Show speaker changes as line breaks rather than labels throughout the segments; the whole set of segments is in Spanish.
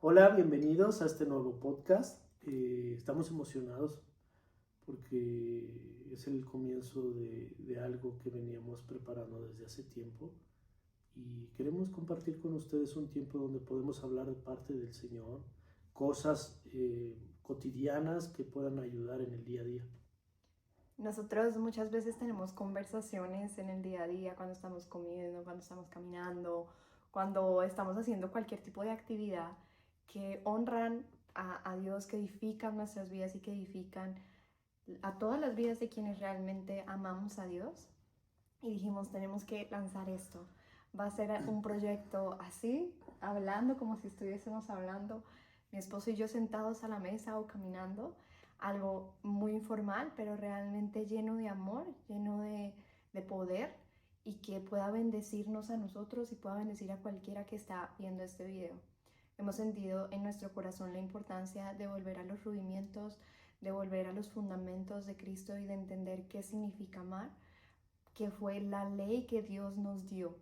Hola, bienvenidos a este nuevo podcast. Estamos emocionados porque es el comienzo de algo que veníamos preparando desde hace tiempo y queremos compartir con ustedes un tiempo donde podemos hablar de parte del Señor, cosas cotidianas que puedan ayudar en el día a día.
Nosotros muchas veces tenemos conversaciones en el día a día, cuando estamos comiendo, cuando estamos caminando, cuando estamos haciendo cualquier tipo de actividad que honran a Dios, que edifican nuestras vidas y que edifican a todas las vidas de quienes realmente amamos a Dios. Y dijimos, tenemos que lanzar esto. Va a ser un proyecto así, hablando como si estuviésemos hablando, mi esposo y yo sentados a la mesa o caminando, algo muy informal, pero realmente lleno de amor, lleno de poder y que pueda bendecirnos a nosotros y pueda bendecir a cualquiera que está viendo este video. Hemos sentido en nuestro corazón la importancia de volver a los rudimientos, de volver a los fundamentos de Cristo y de entender qué significa amar, que fue la ley que Dios nos dio,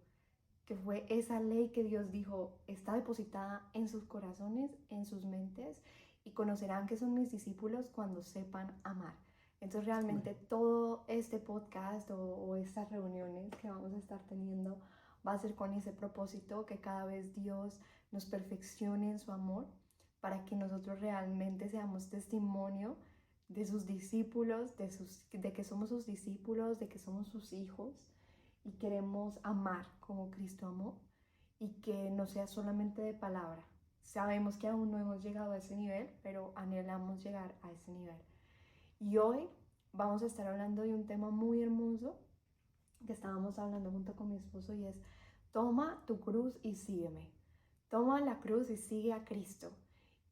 que fue esa ley que Dios dijo está depositada en sus corazones, en sus mentes, y conocerán que son mis discípulos cuando sepan amar. Entonces realmente todo este podcast o estas reuniones que vamos a estar teniendo va a ser con ese propósito, que cada vez Dios nos perfeccione en su amor para que nosotros realmente seamos testimonio de sus discípulos, de que somos sus discípulos, de que somos sus hijos y queremos amar como Cristo amó y que no sea solamente de palabra. Sabemos que aún no hemos llegado a ese nivel, pero anhelamos llegar a ese nivel. Y hoy vamos a estar hablando de un tema muy hermoso que estábamos hablando junto con mi esposo y es: toma tu cruz y sígueme. Toma la cruz y sigue a Cristo.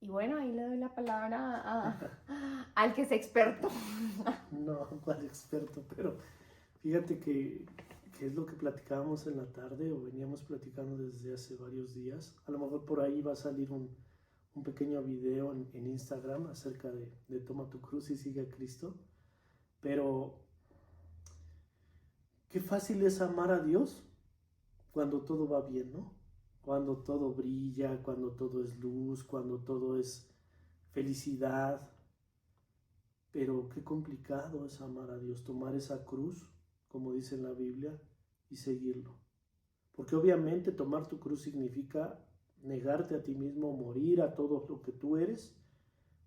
Y bueno, ahí le doy la palabra al que es experto.
No, cual experto, pero fíjate que es lo que platicábamos en la tarde o veníamos platicando desde hace varios días. A lo mejor por ahí va a salir un pequeño video en Instagram acerca de Toma tu cruz y sigue a Cristo. Pero qué fácil es amar a Dios cuando todo va bien, ¿no? Cuando todo brilla, cuando todo es luz, cuando todo es felicidad. Pero qué complicado es amar a Dios, tomar esa cruz, como dice en la Biblia, y seguirlo. Porque obviamente tomar tu cruz significa negarte a ti mismo, morir a todo lo que tú eres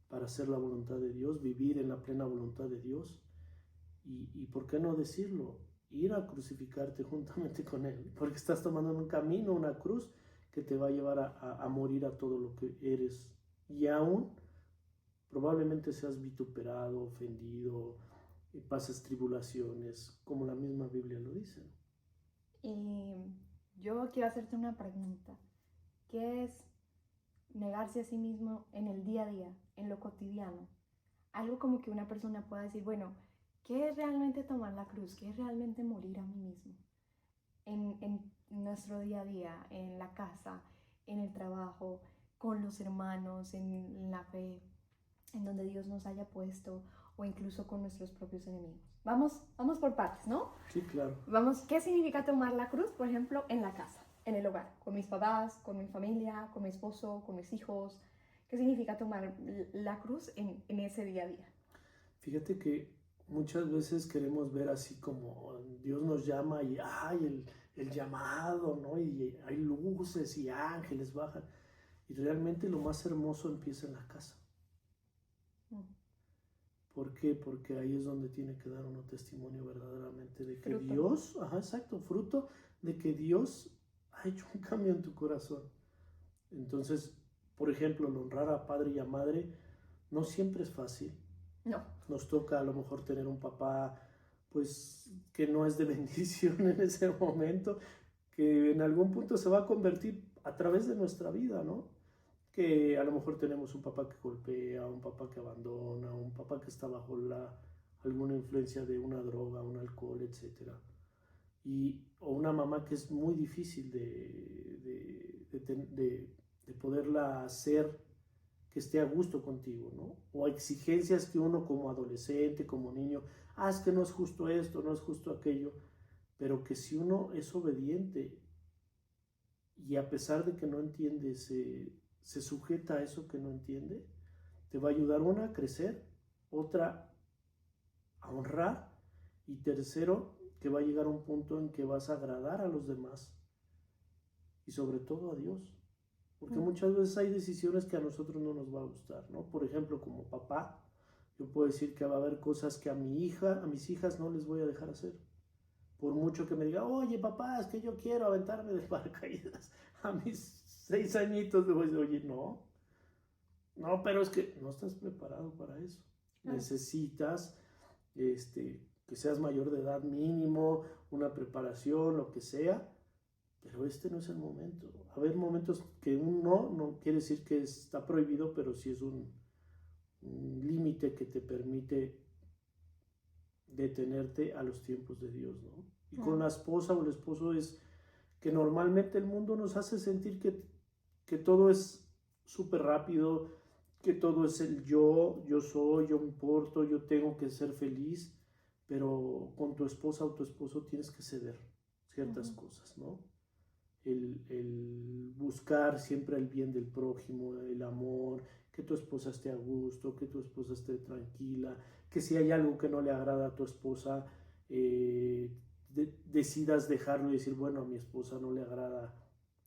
para hacer la voluntad de Dios, vivir en la plena voluntad de Dios. Y ¿por qué no decirlo? Ir a crucificarte juntamente con Él, porque estás tomando un camino, una cruz que te va a llevar a morir a todo lo que eres. Y aún probablemente seas vituperado, ofendido, pases tribulaciones, como la misma Biblia lo dice.
Y yo quiero hacerte una pregunta. ¿Qué es negarse a sí mismo en el día a día, en lo cotidiano? Algo como que una persona pueda decir, bueno, ¿qué es realmente tomar la cruz? ¿Qué es realmente morir a mí mismo? En nuestro día a día, en la casa, en el trabajo, con los hermanos, en la fe, en donde Dios nos haya puesto, o incluso con nuestros propios enemigos. Vamos por partes, ¿no?
Sí, claro.
Vamos, ¿qué significa tomar la cruz? Por ejemplo, en la casa, en el hogar, con mis papás, con mi familia, con mi esposo, con mis hijos. ¿Qué significa tomar la cruz en ese día a día?
Fíjate que muchas veces queremos ver así como Dios nos llama y hay el llamado, ¿no? Y hay luces y ángeles bajan. Y realmente lo más hermoso empieza en la casa.
Mm.
¿Por qué? Porque ahí es donde tiene que dar uno testimonio verdaderamente de que
Fruto.
Dios, ajá, exacto, fruto de que Dios ha hecho un cambio en tu corazón. Entonces, por ejemplo, el honrar a padre y a madre no siempre es fácil.
No.
Nos toca a lo mejor tener un papá, pues, que no es de bendición en ese momento, que en algún punto se va a convertir a través de nuestra vida, ¿no? Que a lo mejor tenemos un papá que golpea, un papá que abandona, un papá que está bajo alguna influencia de una droga, un alcohol, etcétera. O una mamá que es muy difícil de poderla hacer que esté a gusto contigo, ¿no? O exigencias que uno como adolescente, como niño, es que no es justo esto, no es justo aquello, pero que si uno es obediente y a pesar de que no entiende, se sujeta a eso que no entiende, te va a ayudar una a crecer, otra a honrar y tercero que va a llegar a un punto en que vas a agradar a los demás y sobre todo a Dios. Porque muchas veces hay decisiones que a nosotros no nos va a gustar, ¿no? Por ejemplo, como papá, yo puedo decir que va a haber cosas que a mis hijas no les voy a dejar hacer. Por mucho que me diga, oye papá, es que yo quiero aventarme de paracaídas. A mis 6 añitos le voy a decir, oye, no, pero es que no estás preparado para eso. Necesitas que seas mayor de edad mínimo, una preparación, lo que sea, pero este no es el momento. Va a haber momentos que un no quiere decir que está prohibido, pero sí es un límite que te permite detenerte a los tiempos de Dios, ¿no? Y con la esposa o el esposo es que normalmente el mundo nos hace sentir que todo es súper rápido, que todo es el yo soy, yo me importo, yo tengo que ser feliz, pero con tu esposa o tu esposo tienes que ceder ciertas cosas, ¿no? El buscar siempre el bien del prójimo, el amor, que tu esposa esté a gusto, que tu esposa esté tranquila, que si hay algo que no le agrada a tu esposa, decidas dejarlo y decir, bueno, a mi esposa no le agrada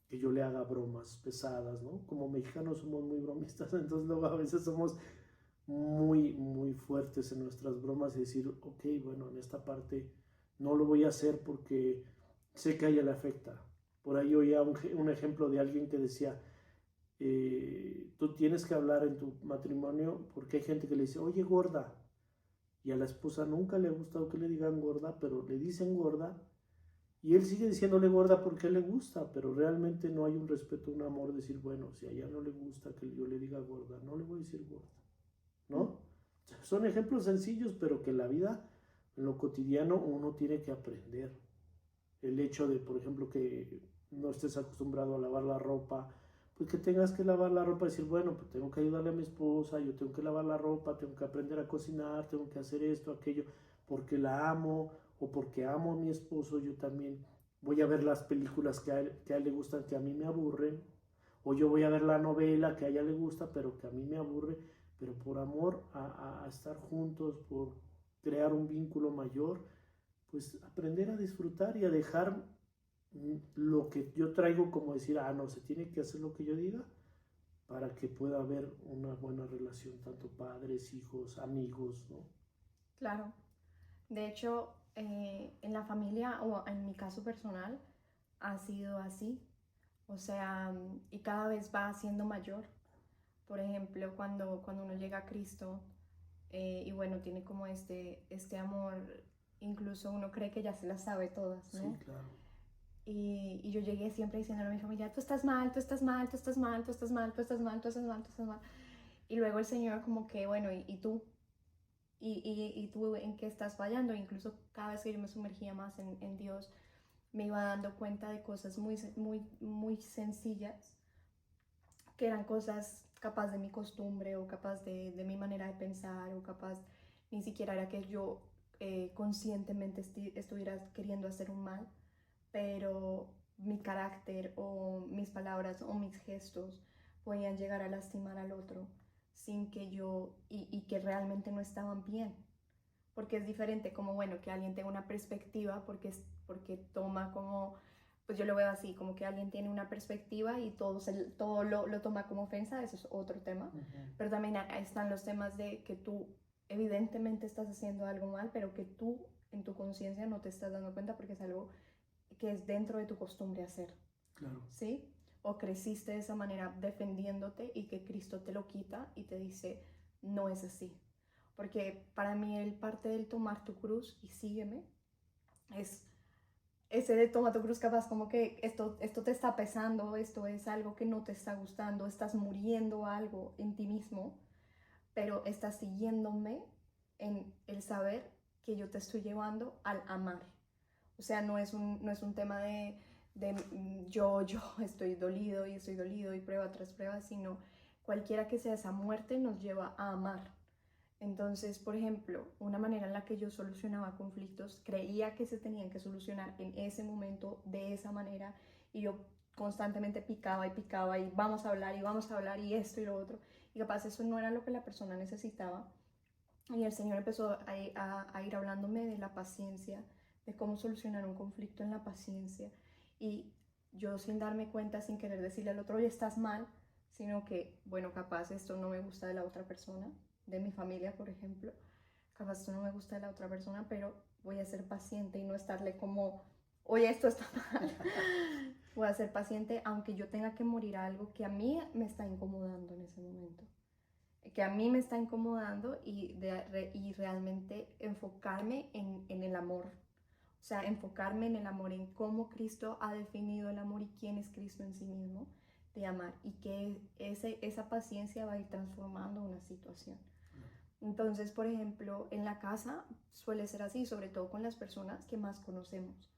que yo le haga bromas pesadas, ¿no? Como mexicanos somos muy bromistas, entonces luego a veces somos muy, muy fuertes en nuestras bromas y decir, ok, bueno, en esta parte no lo voy a hacer porque sé que a ella le afecta. Por ahí oía un ejemplo de alguien que decía, tú tienes que hablar en tu matrimonio porque hay gente que le dice, oye, gorda, y a la esposa nunca le ha gustado que le digan gorda, pero le dicen gorda, y él sigue diciéndole gorda porque le gusta, pero realmente no hay un respeto, un amor, decir, bueno, si a ella no le gusta que yo le diga gorda, no le voy a decir gorda, ¿no? Son ejemplos sencillos, pero que en la vida, en lo cotidiano, uno tiene que aprender. El hecho de, por ejemplo, que no estés acostumbrado a lavar la ropa, pues que tengas que lavar la ropa y decir, bueno, pues tengo que ayudarle a mi esposa, yo tengo que lavar la ropa, tengo que aprender a cocinar, tengo que hacer esto, aquello, porque la amo o porque amo a mi esposo, yo también voy a ver las películas que a él le gustan, que a mí me aburren, o yo voy a ver la novela que a ella le gusta, pero que a mí me aburre, pero por amor a estar juntos, por crear un vínculo mayor, pues aprender a disfrutar y a dejar lo que yo traigo como decir, no, se tiene que hacer lo que yo diga para que pueda haber una buena relación, tanto padres, hijos, amigos, ¿no?
Claro. De hecho, en la familia o en mi caso personal ha sido así. O sea, y cada vez va siendo mayor. Por ejemplo, cuando uno llega a Cristo y bueno, tiene como este amor, incluso uno cree que ya se las sabe todas, ¿no?
Sí, claro.
Y yo llegué siempre diciéndole a mi familia, tú estás mal, tú estás mal, tú estás mal, tú estás mal, tú estás mal, tú estás mal, tú estás mal. Y luego el Señor como que, bueno, ¿y tú? ¿Y tú en qué estás fallando? Incluso cada vez que yo me sumergía más en Dios, me iba dando cuenta de cosas muy, muy, muy sencillas, que eran cosas capaz de mi costumbre o capaz de mi manera de pensar o capaz ni siquiera era que yo conscientemente estuviera queriendo hacer un mal, pero mi carácter o mis palabras o mis gestos podían llegar a lastimar al otro sin que yo y que realmente no estaban bien. Porque es diferente como, bueno, que alguien tenga una perspectiva porque toma como, pues yo lo veo así, como que alguien tiene una perspectiva y todo lo toma como ofensa, eso es otro tema. Pero también están los temas de que tú evidentemente estás haciendo algo mal, pero que tú en tu conciencia no te estás dando cuenta porque es algo que es dentro de tu costumbre hacer.
Claro.
¿Sí? O creciste de esa manera defendiéndote y que Cristo te lo quita y te dice, no es así. Porque para mí el parte del tomar tu cruz y sígueme es ese de toma tu cruz capaz como que esto te está pesando, esto es algo que no te está gustando, estás muriendo algo en ti mismo, pero estás siguiéndome en el saber que yo te estoy llevando al amar. O sea, no es un tema de yo estoy dolido y prueba tras prueba, sino cualquiera que sea esa muerte nos lleva a amar. Entonces, por ejemplo, una manera en la que yo solucionaba conflictos, creía que se tenían que solucionar en ese momento de esa manera y yo constantemente picaba y vamos a hablar y esto y lo otro. Y capaz eso no era lo que la persona necesitaba. Y el Señor empezó a ir hablándome de la paciencia, de cómo solucionar un conflicto en la paciencia. Y yo sin darme cuenta, sin querer decirle al otro, oye, estás mal, sino que, bueno, capaz esto no me gusta de la otra persona, de mi familia, por ejemplo. Capaz esto no me gusta de la otra persona, pero voy a ser paciente y no estarle como, oye, esto está mal. Voy a ser paciente aunque yo tenga que morir a algo que a mí me está incomodando en ese momento. Que a mí me está incomodando y realmente enfocarme en el amor. O sea, enfocarme en el amor, en cómo Cristo ha definido el amor y quién es Cristo en sí mismo, de amar. Y que esa paciencia va a ir transformando una situación. Entonces, por ejemplo, en la casa suele ser así, sobre todo con las personas que más conocemos,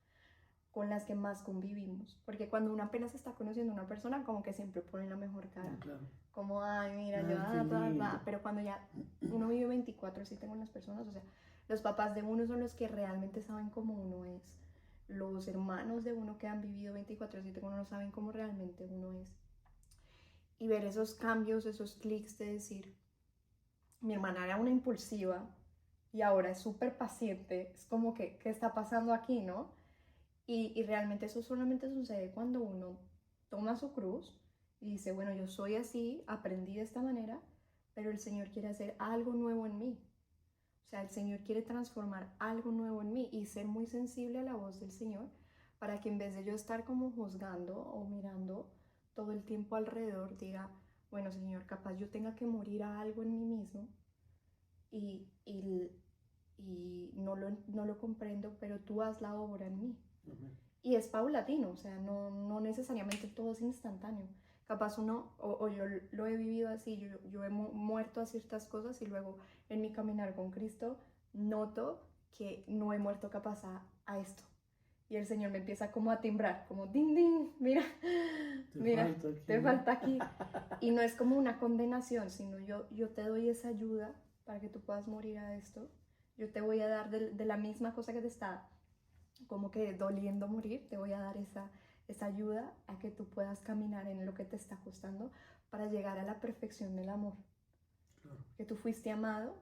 con las que más convivimos. Porque cuando uno apenas está conociendo a una persona, como que siempre pone la mejor cara.
Claro.
Como, ay, mira, pero cuando ya uno vive 24/7 con las personas, o sea, los papás de uno son los que realmente saben cómo uno es. Los hermanos de uno que han vivido 24/7 con uno saben cómo realmente uno es. Y ver esos cambios, esos clics de decir, mi hermana era una impulsiva y ahora es súper paciente, es como que, ¿qué está pasando aquí, no? Y realmente eso solamente sucede cuando uno toma su cruz y dice, bueno, yo soy así, aprendí de esta manera, pero el Señor quiere hacer algo nuevo en mí. O sea, el Señor quiere transformar algo nuevo en mí y ser muy sensible a la voz del Señor para que en vez de yo estar como juzgando o mirando todo el tiempo alrededor, diga, bueno, Señor, capaz yo tenga que morir a algo en mí mismo y no lo comprendo, pero tú haz la obra en mí. Y es paulatino, o sea, no necesariamente todo es instantáneo. Capaz uno, o yo lo he vivido así, yo he muerto a ciertas cosas y luego en mi caminar con Cristo noto que no he muerto capaz a esto. Y el Señor me empieza como a timbrar, como ding, ding, mira, te falta aquí. Y no es como una condenación, sino yo te doy esa ayuda para que tú puedas morir a esto. Yo te voy a dar de la misma cosa que te está como que doliendo morir, te voy a dar esa ayuda a que tú puedas caminar en lo que te está costando para llegar a la perfección del amor. Claro. Que tú fuiste amado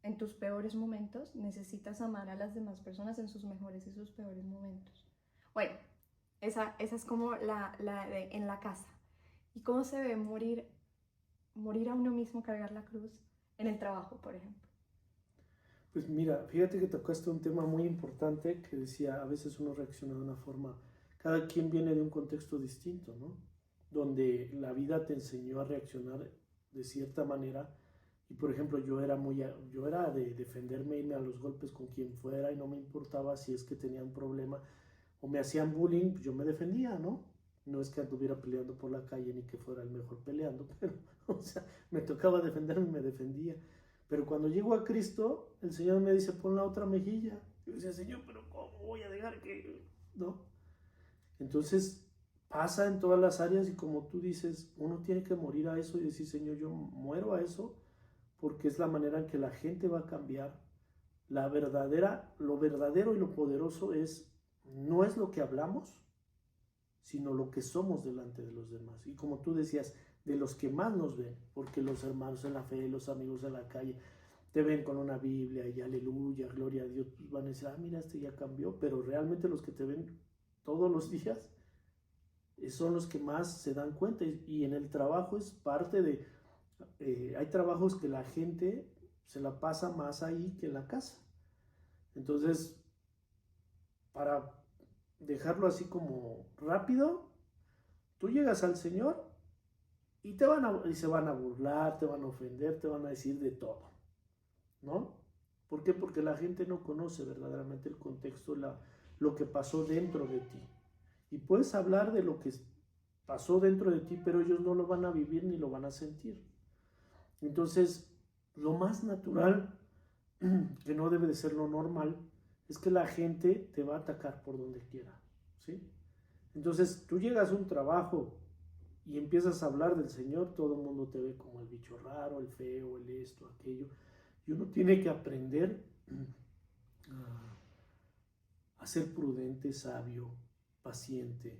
en tus peores momentos, necesitas amar a las demás personas en sus mejores y sus peores momentos. Bueno, esa es como en la casa. ¿Y cómo se ve morir a uno mismo, cargar la cruz en el trabajo, por ejemplo?
Pues mira, fíjate que tocaste un tema muy importante que decía, a veces uno reacciona de una forma, cada quien viene de un contexto distinto, ¿no? Donde la vida te enseñó a reaccionar de cierta manera y por ejemplo yo era de defenderme, irme a los golpes con quien fuera y no me importaba si es que tenía un problema o me hacían bullying, pues yo me defendía, ¿no? No es que anduviera peleando por la calle ni que fuera el mejor peleando, pero o sea, me tocaba defenderme y me defendía. Pero cuando llego a Cristo, el Señor me dice, pon la otra mejilla. Yo decía, Señor, pero ¿cómo voy a dejar que...? ¿No? Entonces pasa en todas las áreas y como tú dices, uno tiene que morir a eso y decir, Señor, yo muero a eso porque es la manera en que la gente va a cambiar. Lo verdadero y lo poderoso no es lo que hablamos, sino lo que somos delante de los demás. Y como tú decías, de los que más nos ven, porque los hermanos en la fe, los amigos en la calle, te ven con una Biblia y aleluya, gloria a Dios, pues van a decir, mira, este ya cambió, pero realmente los que te ven todos los días son los que más se dan cuenta y en el trabajo es parte de, hay trabajos que la gente se la pasa más ahí que en la casa. Entonces, para dejarlo así como rápido, tú llegas al Señor y se van a burlar, te van a ofender, te van a decir de todo, ¿no? ¿Por qué? Porque la gente no conoce verdaderamente el contexto, lo que pasó dentro de ti. Y puedes hablar de lo que pasó dentro de ti, pero ellos no lo van a vivir ni lo van a sentir. Entonces, lo más natural, que no debe de ser lo normal, es que la gente te va a atacar por donde quiera, ¿sí? Entonces, tú llegas a un trabajo y empiezas a hablar del Señor, todo el mundo te ve como el bicho raro, el feo, el esto, aquello. Y uno tiene que aprender a ser prudente, sabio, paciente,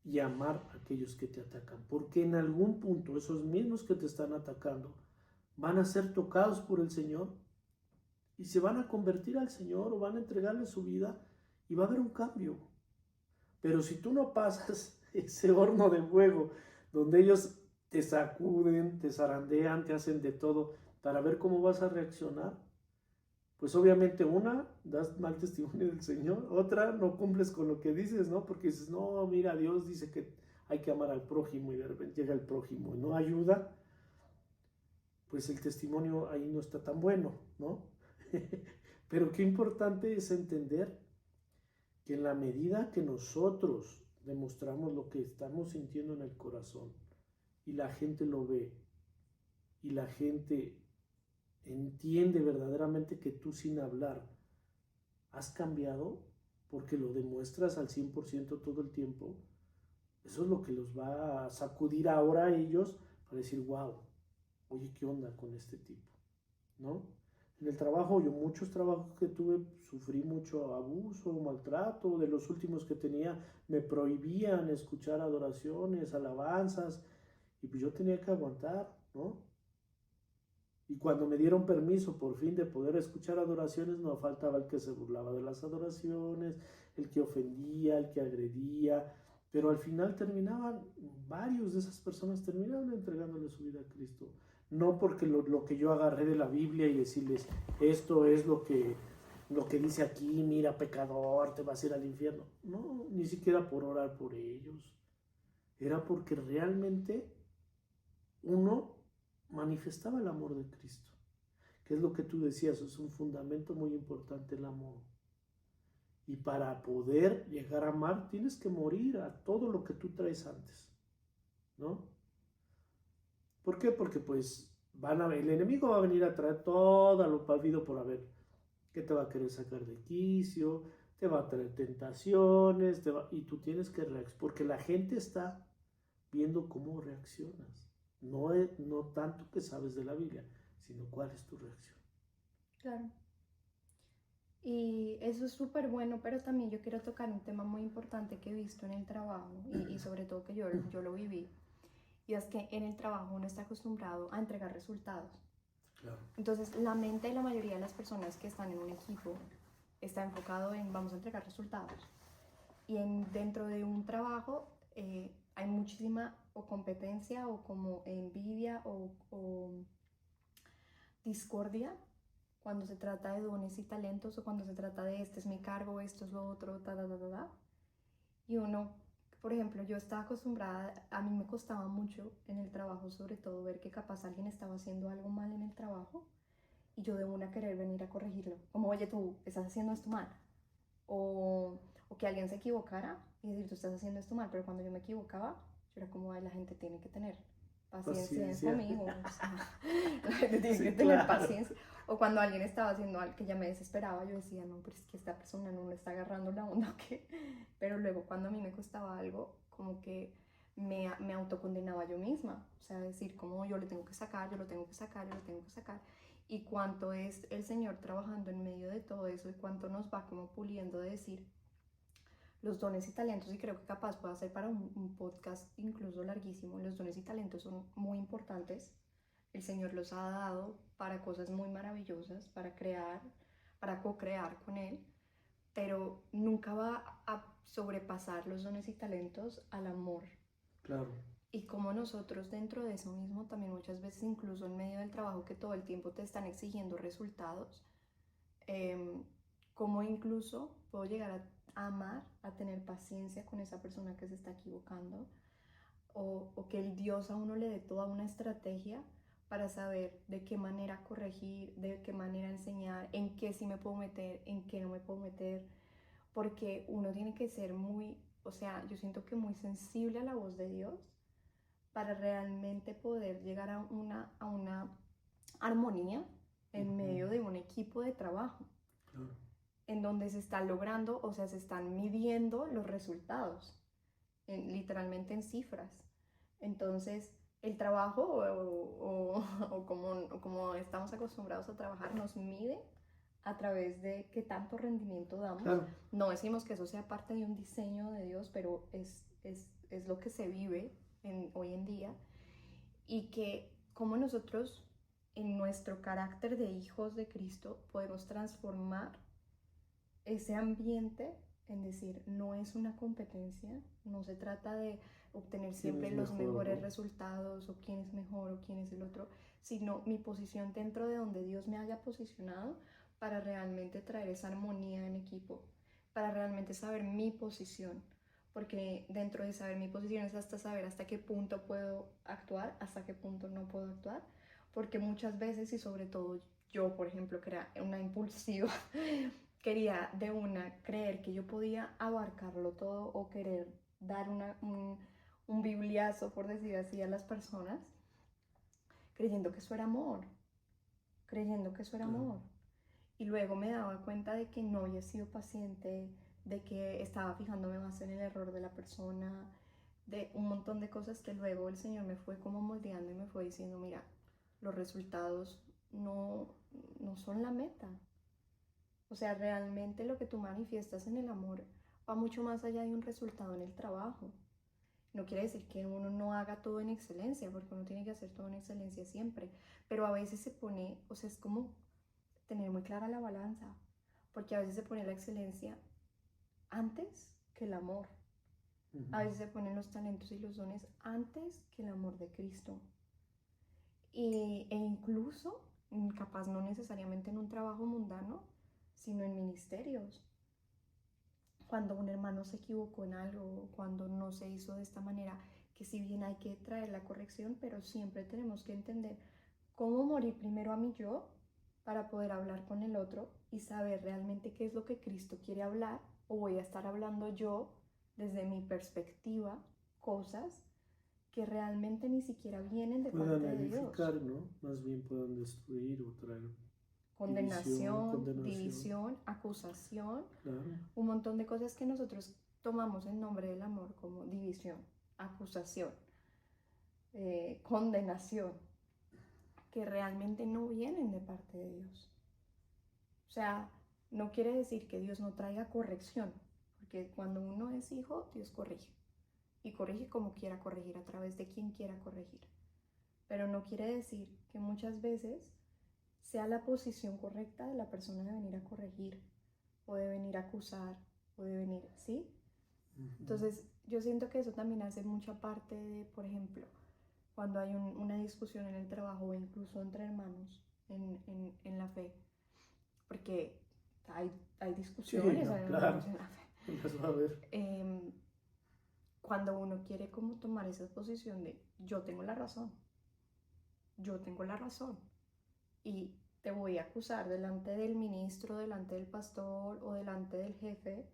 y amar a aquellos que te atacan, porque en algún punto esos mismos que te están atacando van a ser tocados por el Señor y se van a convertir al Señor o van a entregarle su vida y va a haber un cambio. Pero si tú no pasas ese horno de fuego donde ellos te sacuden, te zarandean, te hacen de todo para ver cómo vas a reaccionar, pues obviamente una, das mal testimonio del Señor, otra, no cumples con lo que dices, ¿no? Porque dices, no, mira, Dios dice que hay que amar al prójimo y de repente llega el prójimo y no ayuda, pues el testimonio ahí no está tan bueno, ¿no? Pero qué importante es entender que en la medida que nosotros demostramos lo que estamos sintiendo en el corazón y la gente lo ve y la gente entiende verdaderamente que tú sin hablar has cambiado porque lo demuestras al 100% todo el tiempo, eso es lo que los va a sacudir ahora a ellos para decir, wow, oye, ¿qué onda con este tipo? ¿No? En el trabajo, yo muchos trabajos que tuve, sufrí mucho abuso, maltrato. De los últimos que tenía, me prohibían escuchar adoraciones, alabanzas, y pues yo tenía que aguantar, ¿no? Y cuando me dieron permiso por fin de poder escuchar adoraciones, no faltaba el que se burlaba de las adoraciones, el que ofendía, el que agredía, pero al final terminaban, varios de esas personas terminaban entregándole su vida a Cristo. No porque lo que yo agarré de la Biblia y decirles, esto es lo que dice aquí, mira, pecador, te vas a ir al infierno. No, ni siquiera por orar por ellos. Era porque realmente uno manifestaba el amor de Cristo, que es lo que tú decías, es un fundamento muy importante el amor. Y para poder llegar a amar, tienes que morir a todo lo que tú traes antes, ¿no? ¿Por qué? Porque pues el enemigo va a venir a traer todo lo habido por haber, que te va a querer sacar de quicio, te va a traer tentaciones, y tú tienes que reaccionar, porque la gente está viendo cómo reaccionas. No tanto que sabes de la Biblia, sino cuál es tu reacción.
Claro. Y eso es súper bueno, pero también yo quiero tocar un tema muy importante que he visto en el trabajo y sobre todo que yo lo viví. Y es que en el trabajo uno está acostumbrado a entregar resultados.
Claro.
Entonces la mente de la mayoría de las personas que están en un equipo está enfocado en vamos a entregar resultados. Y dentro de un trabajo hay muchísima o competencia o como envidia o discordia cuando se trata de dones y talentos o cuando se trata de este es mi cargo, esto es lo otro, Y uno, por ejemplo, yo estaba acostumbrada, a mí me costaba mucho en el trabajo, sobre todo ver que capaz alguien estaba haciendo algo mal en el trabajo y yo de una querer venir a corregirlo, como oye tú, estás haciendo esto mal, o que alguien se equivocara y decir tú estás haciendo esto mal, pero cuando yo me equivocaba, yo era como, ay, la gente tiene que tener paciencia conmigo, o sea, la gente tiene que tener paciencia. O cuando alguien estaba haciendo algo que ya me desesperaba, yo decía, no, pero es que esta persona no le está agarrando la onda, ¿qué? Pero luego cuando a mí me costaba algo, como que me autocondenaba yo misma, o sea, decir, como yo le tengo que sacar, yo lo tengo que sacar, yo lo tengo que sacar. Y cuánto es el Señor trabajando en medio de todo eso y cuánto nos va como puliendo de decir los dones y talentos, y creo que capaz puede ser para un podcast incluso larguísimo, los dones y talentos son muy importantes, el Señor los ha dado para cosas muy maravillosas, para crear, para co-crear con Él, pero nunca va a sobrepasar los dones y talentos al amor.
Claro.
Y como nosotros dentro de eso mismo, también muchas veces incluso en medio del trabajo que todo el tiempo te están exigiendo resultados, como incluso puedo llegar a amar, a tener paciencia con esa persona que se está equivocando, o que el Dios a uno le dé toda una estrategia para saber de qué manera corregir, de qué manera enseñar, en qué sí me puedo meter, en qué no me puedo meter, porque uno tiene que ser muy, o sea, yo siento que muy sensible a la voz de Dios para realmente poder llegar a una armonía en medio de un equipo de trabajo, en donde se está logrando, o sea, se están midiendo los resultados, literalmente en cifras. Entonces, el trabajo o como estamos acostumbrados a trabajar nos mide a través de qué tanto rendimiento damos.
Claro.
No decimos que eso sea parte de un diseño de Dios, pero es es lo que se vive hoy en día, y que como nosotros en nuestro carácter de hijos de Cristo podemos transformar ese ambiente en decir, no es una competencia, no se trata de obtener siempre los mejores resultados o quién es mejor o quién es el otro, sino mi posición dentro de donde Dios me haya posicionado para realmente traer esa armonía en equipo, para realmente saber mi posición, porque dentro de saber mi posición es hasta saber hasta qué punto puedo actuar, hasta qué punto no puedo actuar, porque muchas veces, y sobre todo yo, por ejemplo, que era una impulsiva, quería de una creer que yo podía abarcarlo todo o querer dar un bibliazo, por decir así, a las personas, creyendo que eso era amor, creyendo que eso era amor. Y luego me daba cuenta de que no había sido paciente, de que estaba fijándome más en el error de la persona, de un montón de cosas que luego el Señor me fue como moldeando y me fue diciendo, mira, los resultados no son la meta. O sea, realmente lo que tú manifiestas en el amor va mucho más allá de un resultado en el trabajo. No quiere decir que uno no haga todo en excelencia, porque uno tiene que hacer todo en excelencia siempre, pero a veces se pone, o sea, es como tener muy clara la balanza, porque a veces se pone la excelencia antes que el amor. A veces se ponen los talentos y los dones antes que el amor de Cristo. E incluso, capaz no necesariamente en un trabajo mundano, sino en ministerios. Cuando un hermano se equivocó en algo, cuando no se hizo de esta manera, que si bien hay que traer la corrección, pero siempre tenemos que entender cómo morir primero a mi yo para poder hablar con el otro y saber realmente qué es lo que Cristo quiere hablar, o voy a estar hablando yo desde mi perspectiva cosas que realmente ni siquiera vienen de parte de Dios.
Puedan edificar, ¿no? Más bien puedan destruir o traer
condenación, división, acusación,
claro.
Un montón de cosas que nosotros tomamos en nombre del amor como división, acusación, condenación, que realmente no vienen de parte de Dios. O sea, no quiere decir que Dios no traiga corrección, porque cuando uno es hijo, Dios corrige. Y corrige como quiera corregir, a través de quien quiera corregir. Pero no quiere decir que muchas veces sea la posición correcta de la persona de venir a corregir, o de venir a acusar, o de venir, ¿sí? Entonces, yo siento que eso también hace mucha parte de, por ejemplo, cuando hay una discusión en el trabajo o incluso entre hermanos en la fe, porque hay discusiones,
sí, no,
hay
claro.
hermanos en la fe. Cuando uno quiere como tomar esa posición de yo tengo la razón, y te voy a acusar delante del ministro, delante del pastor o delante del jefe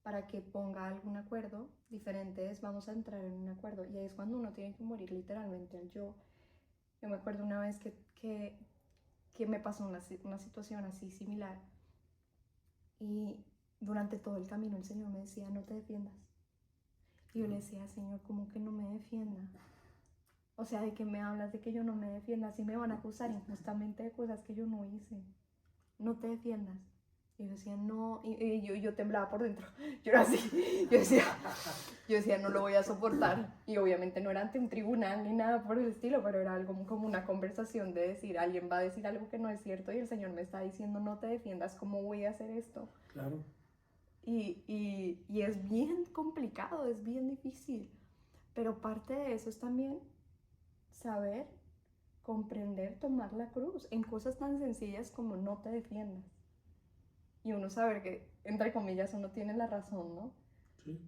para que ponga algún acuerdo, diferente es vamos a entrar en un acuerdo, y ahí es cuando uno tiene que morir literalmente al yo. Yo me acuerdo una vez que me pasó una situación así similar, y durante todo el camino el Señor me decía, no te defiendas. Y yo le decía, Señor, ¿cómo que no me defienda? O sea, ¿de qué me hablas? De que yo no me defienda. Así me van a acusar injustamente de cosas que yo no hice. No te defiendas. Y yo decía, no, y yo temblaba por dentro. Yo era así, yo decía, no lo voy a soportar. Y obviamente no era ante un tribunal ni nada por el estilo, pero era algo como una conversación de decir, alguien va a decir algo que no es cierto y el Señor me está diciendo, no te defiendas, ¿cómo voy a hacer esto?
Claro.
Y es bien complicado, es bien difícil. Pero parte de eso es también saber, comprender, tomar la cruz en cosas tan sencillas como no te defiendas. Y uno saber que, entre comillas, uno tiene la razón, ¿no?
Sí.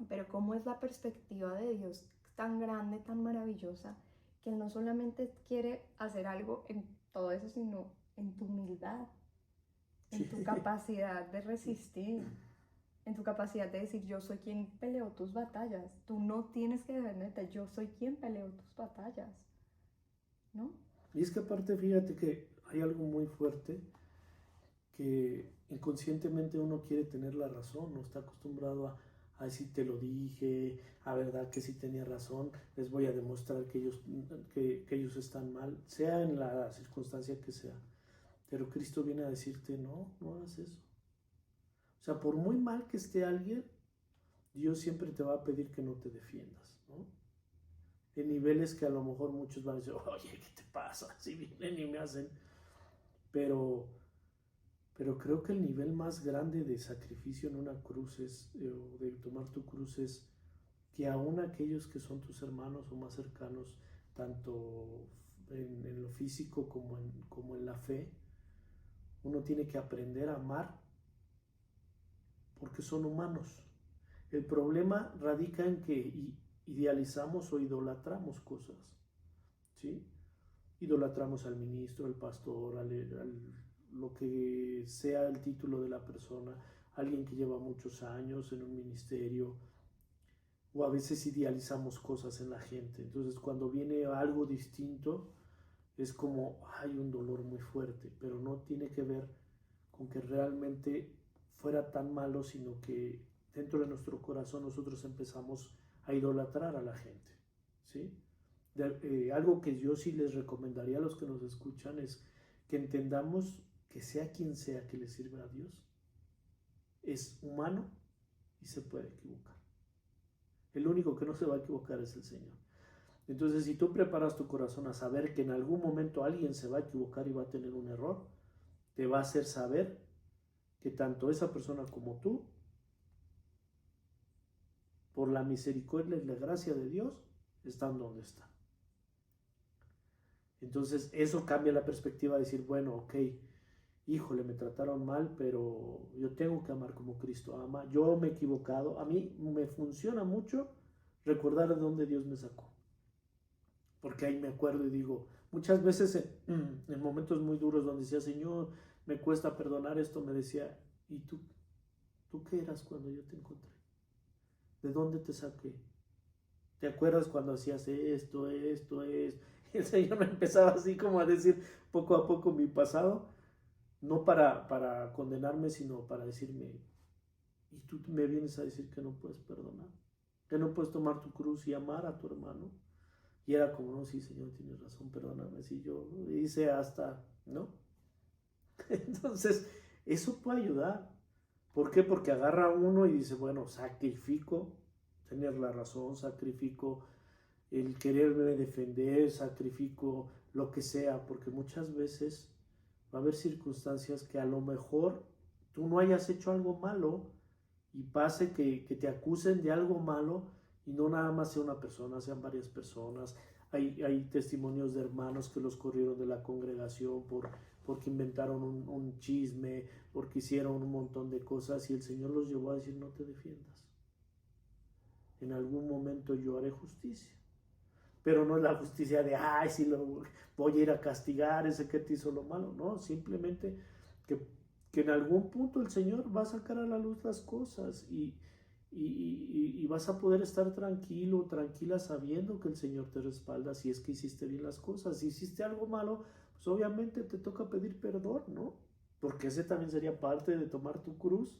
Pero cómo es la perspectiva de Dios tan grande, tan maravillosa, que Él no solamente quiere hacer algo en todo eso, sino en tu humildad, en tu capacidad de resistir, en tu capacidad de decir, yo soy quien peleó tus batallas. Tú no tienes que defenderte, yo soy quien peleó tus batallas, ¿no?
Y es que aparte, fíjate que hay algo muy fuerte, que inconscientemente uno quiere tener la razón, no está acostumbrado a decir te lo dije, a verdad que sí tenía razón, les voy a demostrar que ellos están mal, sea en la circunstancia que sea. Pero Cristo viene a decirte, no hagas eso. O sea, por muy mal que esté alguien, Dios siempre te va a pedir que no te defiendas, ¿no? En niveles que a lo mejor muchos van a decir, oye, ¿qué te pasa? Si vienen y me hacen. Pero creo que el nivel más grande de sacrificio en una cruz es, de tomar tu cruz, es que aún aquellos que son tus hermanos o más cercanos, tanto en lo físico como en la fe, uno tiene que aprender a amar porque son humanos. El problema radica en que idealizamos o idolatramos cosas, ¿sí? Idolatramos al ministro, al pastor, lo que sea el título de la persona, alguien que lleva muchos años en un ministerio, o a veces idealizamos cosas en la gente. Entonces cuando viene algo distinto, es como hay un dolor muy fuerte, pero no tiene que ver con que realmente fuera tan malo, sino que dentro de nuestro corazón nosotros empezamos a idolatrar a la gente, ¿sí? Algo que yo sí les recomendaría a los que nos escuchan es que entendamos que sea quien sea que le sirva a Dios, es humano y se puede equivocar. El único que no se va a equivocar es el Señor. Entonces, si tú preparas tu corazón a saber que en algún momento alguien se va a equivocar y va a tener un error, te va a hacer saber que tanto esa persona como tú, por la misericordia y la gracia de Dios, están donde están. Entonces eso cambia la perspectiva de decir, bueno, ok, híjole, me trataron mal, pero yo tengo que amar como Cristo ama. Yo me he equivocado. A mí me funciona mucho recordar de dónde Dios me sacó. Porque ahí me acuerdo y digo, muchas veces en momentos muy duros donde decía, Señor, me cuesta perdonar esto, me decía, ¿y tú qué eras cuando yo te encontré? ¿De dónde te saqué? ¿Te acuerdas cuando hacías esto? Y el Señor me empezaba así como a decir poco a poco mi pasado, no para condenarme, sino para decirme, y tú me vienes a decir que no puedes perdonar, que no puedes tomar tu cruz y amar a tu hermano. Y era como, no, sí, Señor, tienes razón, perdóname, si yo hice hasta, ¿no? Entonces, eso puede ayudar. ¿Por qué? Porque agarra a uno y dice, bueno, sacrifico tener la razón, sacrifico el quererme defender, sacrifico lo que sea, porque muchas veces va a haber circunstancias que a lo mejor tú no hayas hecho algo malo y pase que te acusen de algo malo y no nada más sea una persona, sean varias personas. Hay testimonios de hermanos que los corrieron de la congregación porque inventaron un chisme, porque hicieron un montón de cosas y el Señor los llevó a decir, no te defiendas. En algún momento yo haré justicia. Pero no es la justicia de, ay, si lo voy a ir a castigar, ese que te hizo lo malo. No, simplemente que en algún punto el Señor va a sacar a la luz las cosas y vas a poder estar tranquilo, tranquila, sabiendo que el Señor te respalda si es que hiciste bien las cosas. Si hiciste algo malo, pues obviamente te toca pedir perdón, ¿no? Porque ese también sería parte de tomar tu cruz,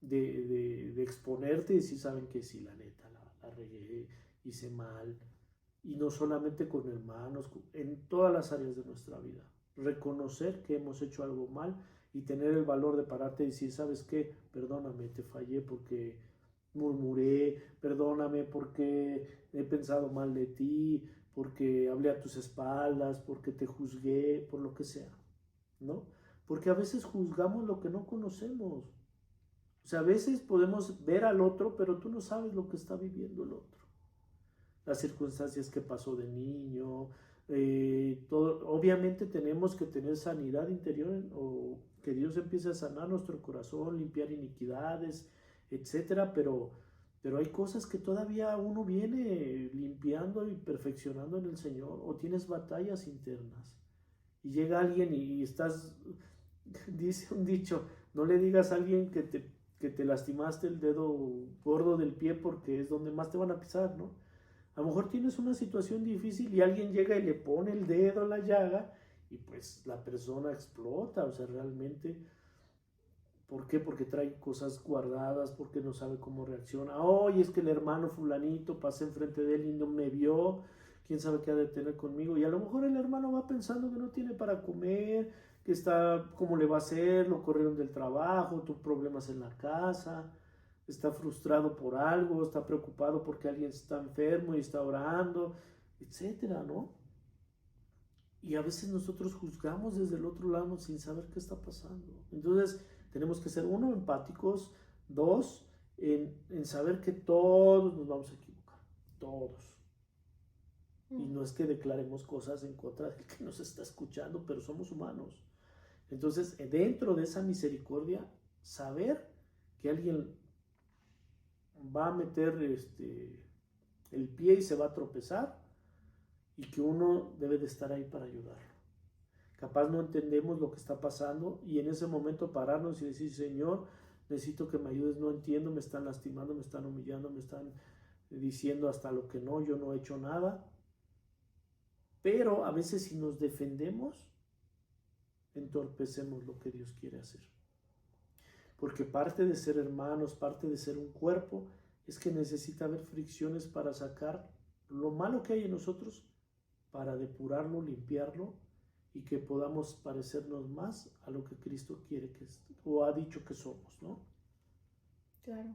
de exponerte y decir, saben que sí, la neta, la regué, hice mal. Y no solamente con hermanos, en todas las áreas de nuestra vida. Reconocer que hemos hecho algo mal y tener el valor de pararte y decir, ¿sabes qué? Perdóname, te fallé porque murmuré, perdóname porque he pensado mal de ti, porque hablé a tus espaldas, porque te juzgué, por lo que sea, ¿no? Porque a veces juzgamos lo que no conocemos. O sea, a veces podemos ver al otro, pero tú no sabes lo que está viviendo el otro. Las circunstancias que pasó de niño, todo. Obviamente tenemos que tener sanidad interior o que Dios empiece a sanar nuestro corazón, limpiar iniquidades, etcétera, pero hay cosas que todavía uno viene limpiando y perfeccionando en el Señor, o tienes batallas internas y llega alguien y estás, dice un dicho, no le digas a alguien que te lastimaste el dedo gordo del pie porque es donde más te van a pisar, ¿no? A lo mejor tienes una situación difícil y alguien llega y le pone el dedo a la llaga y pues la persona explota, o sea, realmente, ¿por qué? Porque trae cosas guardadas, porque no sabe cómo reacciona. Oye, es que el hermano fulanito pasé enfrente de él y no me vio, quién sabe qué ha de tener conmigo. Y a lo mejor el hermano va pensando que no tiene para comer, que está, ¿cómo le va a hacer? Lo corrieron del trabajo, tuvo problemas en la casa. está frustrado por algo, está preocupado porque alguien está enfermo y está orando, etcétera, ¿no? Y a veces nosotros juzgamos desde el otro lado sin saber qué está pasando. Entonces, tenemos que ser, uno, empáticos, dos, en saber que todos nos vamos a equivocar, todos. Y no es que declaremos cosas en contra del que nos está escuchando, pero somos humanos. Entonces, dentro de esa misericordia, saber que alguien va a meter el pie y se va a tropezar y que uno debe de estar ahí para ayudarlo. Capaz no entendemos lo que está pasando y en ese momento pararnos y decir, Señor, necesito que me ayudes, no entiendo, me están lastimando, me están humillando, me están diciendo hasta lo que no, yo no he hecho nada. Pero a veces si nos defendemos, entorpecemos lo que Dios quiere hacer. Porque parte de ser hermanos, parte de ser un cuerpo, es que necesita haber fricciones para sacar lo malo que hay en nosotros, para depurarlo, limpiarlo y que podamos parecernos más a lo que Cristo quiere que o ha dicho que somos, ¿no?
Claro.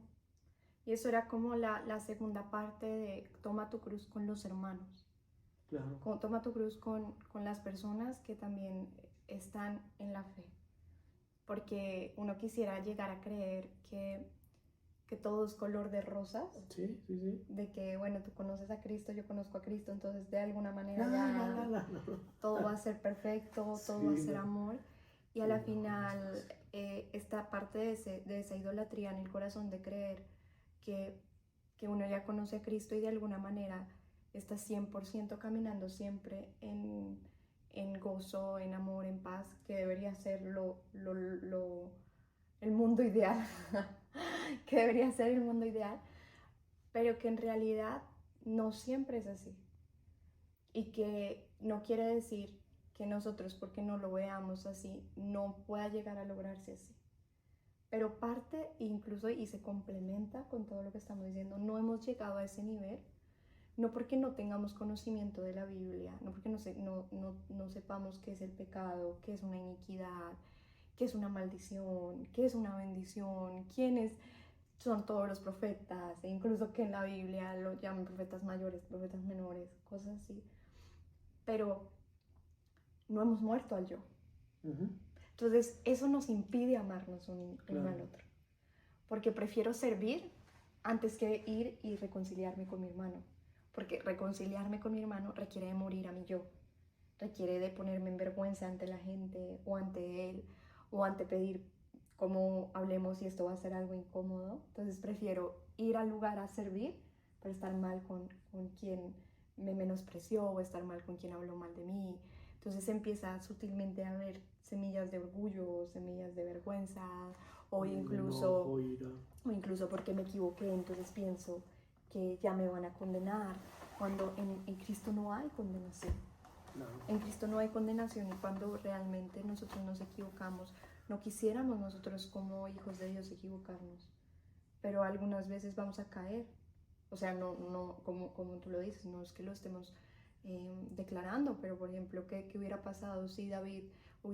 Y eso era como la segunda parte de toma tu cruz con los hermanos.
Claro.
Toma tu cruz con las personas que también están en la fe. Porque uno quisiera llegar a creer que todo es color de rosas.
Sí, sí, sí.
De que, bueno, tú conoces a Cristo, yo conozco a Cristo, entonces de alguna manera ya todo va a ser perfecto, todo va a ser amor. Y a la final, esta parte de esa idolatría en el corazón de creer que uno ya conoce a Cristo y de alguna manera está 100% caminando siempre en gozo, en amor, en paz, que debería ser el mundo ideal, que debería ser el mundo ideal, pero que en realidad no siempre es así. Y que no quiere decir que nosotros, porque no lo veamos así, no pueda llegar a lograrse así. Pero parte incluso y se complementa con todo lo que estamos diciendo. No hemos llegado a ese nivel, no porque no tengamos conocimiento de la Biblia, no porque no sepamos qué es el pecado, qué es una iniquidad, qué es una maldición, qué es una bendición, quiénes son todos los profetas, e incluso que en la Biblia lo llaman profetas mayores, profetas menores, cosas así. Pero no hemos muerto al yo. Entonces, eso nos impide amarnos uno al otro. Porque prefiero servir antes que ir y reconciliarme con mi hermano. Porque reconciliarme con mi hermano requiere de morir a mi yo. Requiere de ponerme en vergüenza ante la gente o ante él o ante pedir cómo hablemos y esto va a ser algo incómodo. Entonces prefiero ir al lugar a servir, pero estar mal con quien me menospreció o estar mal con quien habló mal de mí. Entonces empieza sutilmente a haber semillas de orgullo, semillas de vergüenza o incluso porque me equivoqué, entonces pienso que ya me van a condenar, cuando en Cristo no hay condenación. No. En Cristo no hay condenación y cuando realmente nosotros nos equivocamos, no quisiéramos nosotros como hijos de Dios equivocarnos, pero algunas veces vamos a caer. O sea, no como tú lo dices, no es que lo estemos declarando, pero por ejemplo, ¿qué hubiera pasado si David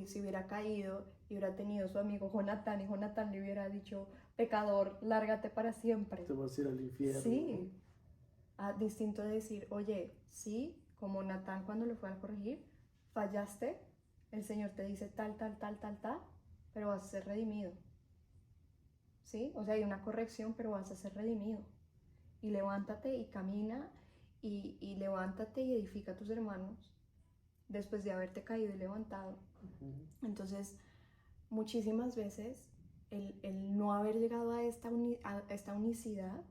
se hubiera caído y hubiera tenido su amigo Jonatán y Jonatán le hubiera dicho, pecador, lárgate para siempre?
Te vas a ir al infierno.
Sí. Distinto de decir, oye, sí, como Natán cuando lo fue a corregir, fallaste, el Señor te dice tal, pero vas a ser redimido. ¿Sí? O sea, hay una corrección, pero vas a ser redimido. Y levántate y camina y levántate y edifica a tus hermanos después de haberte caído y levantado. Entonces, muchísimas veces el no haber llegado a esta unicidad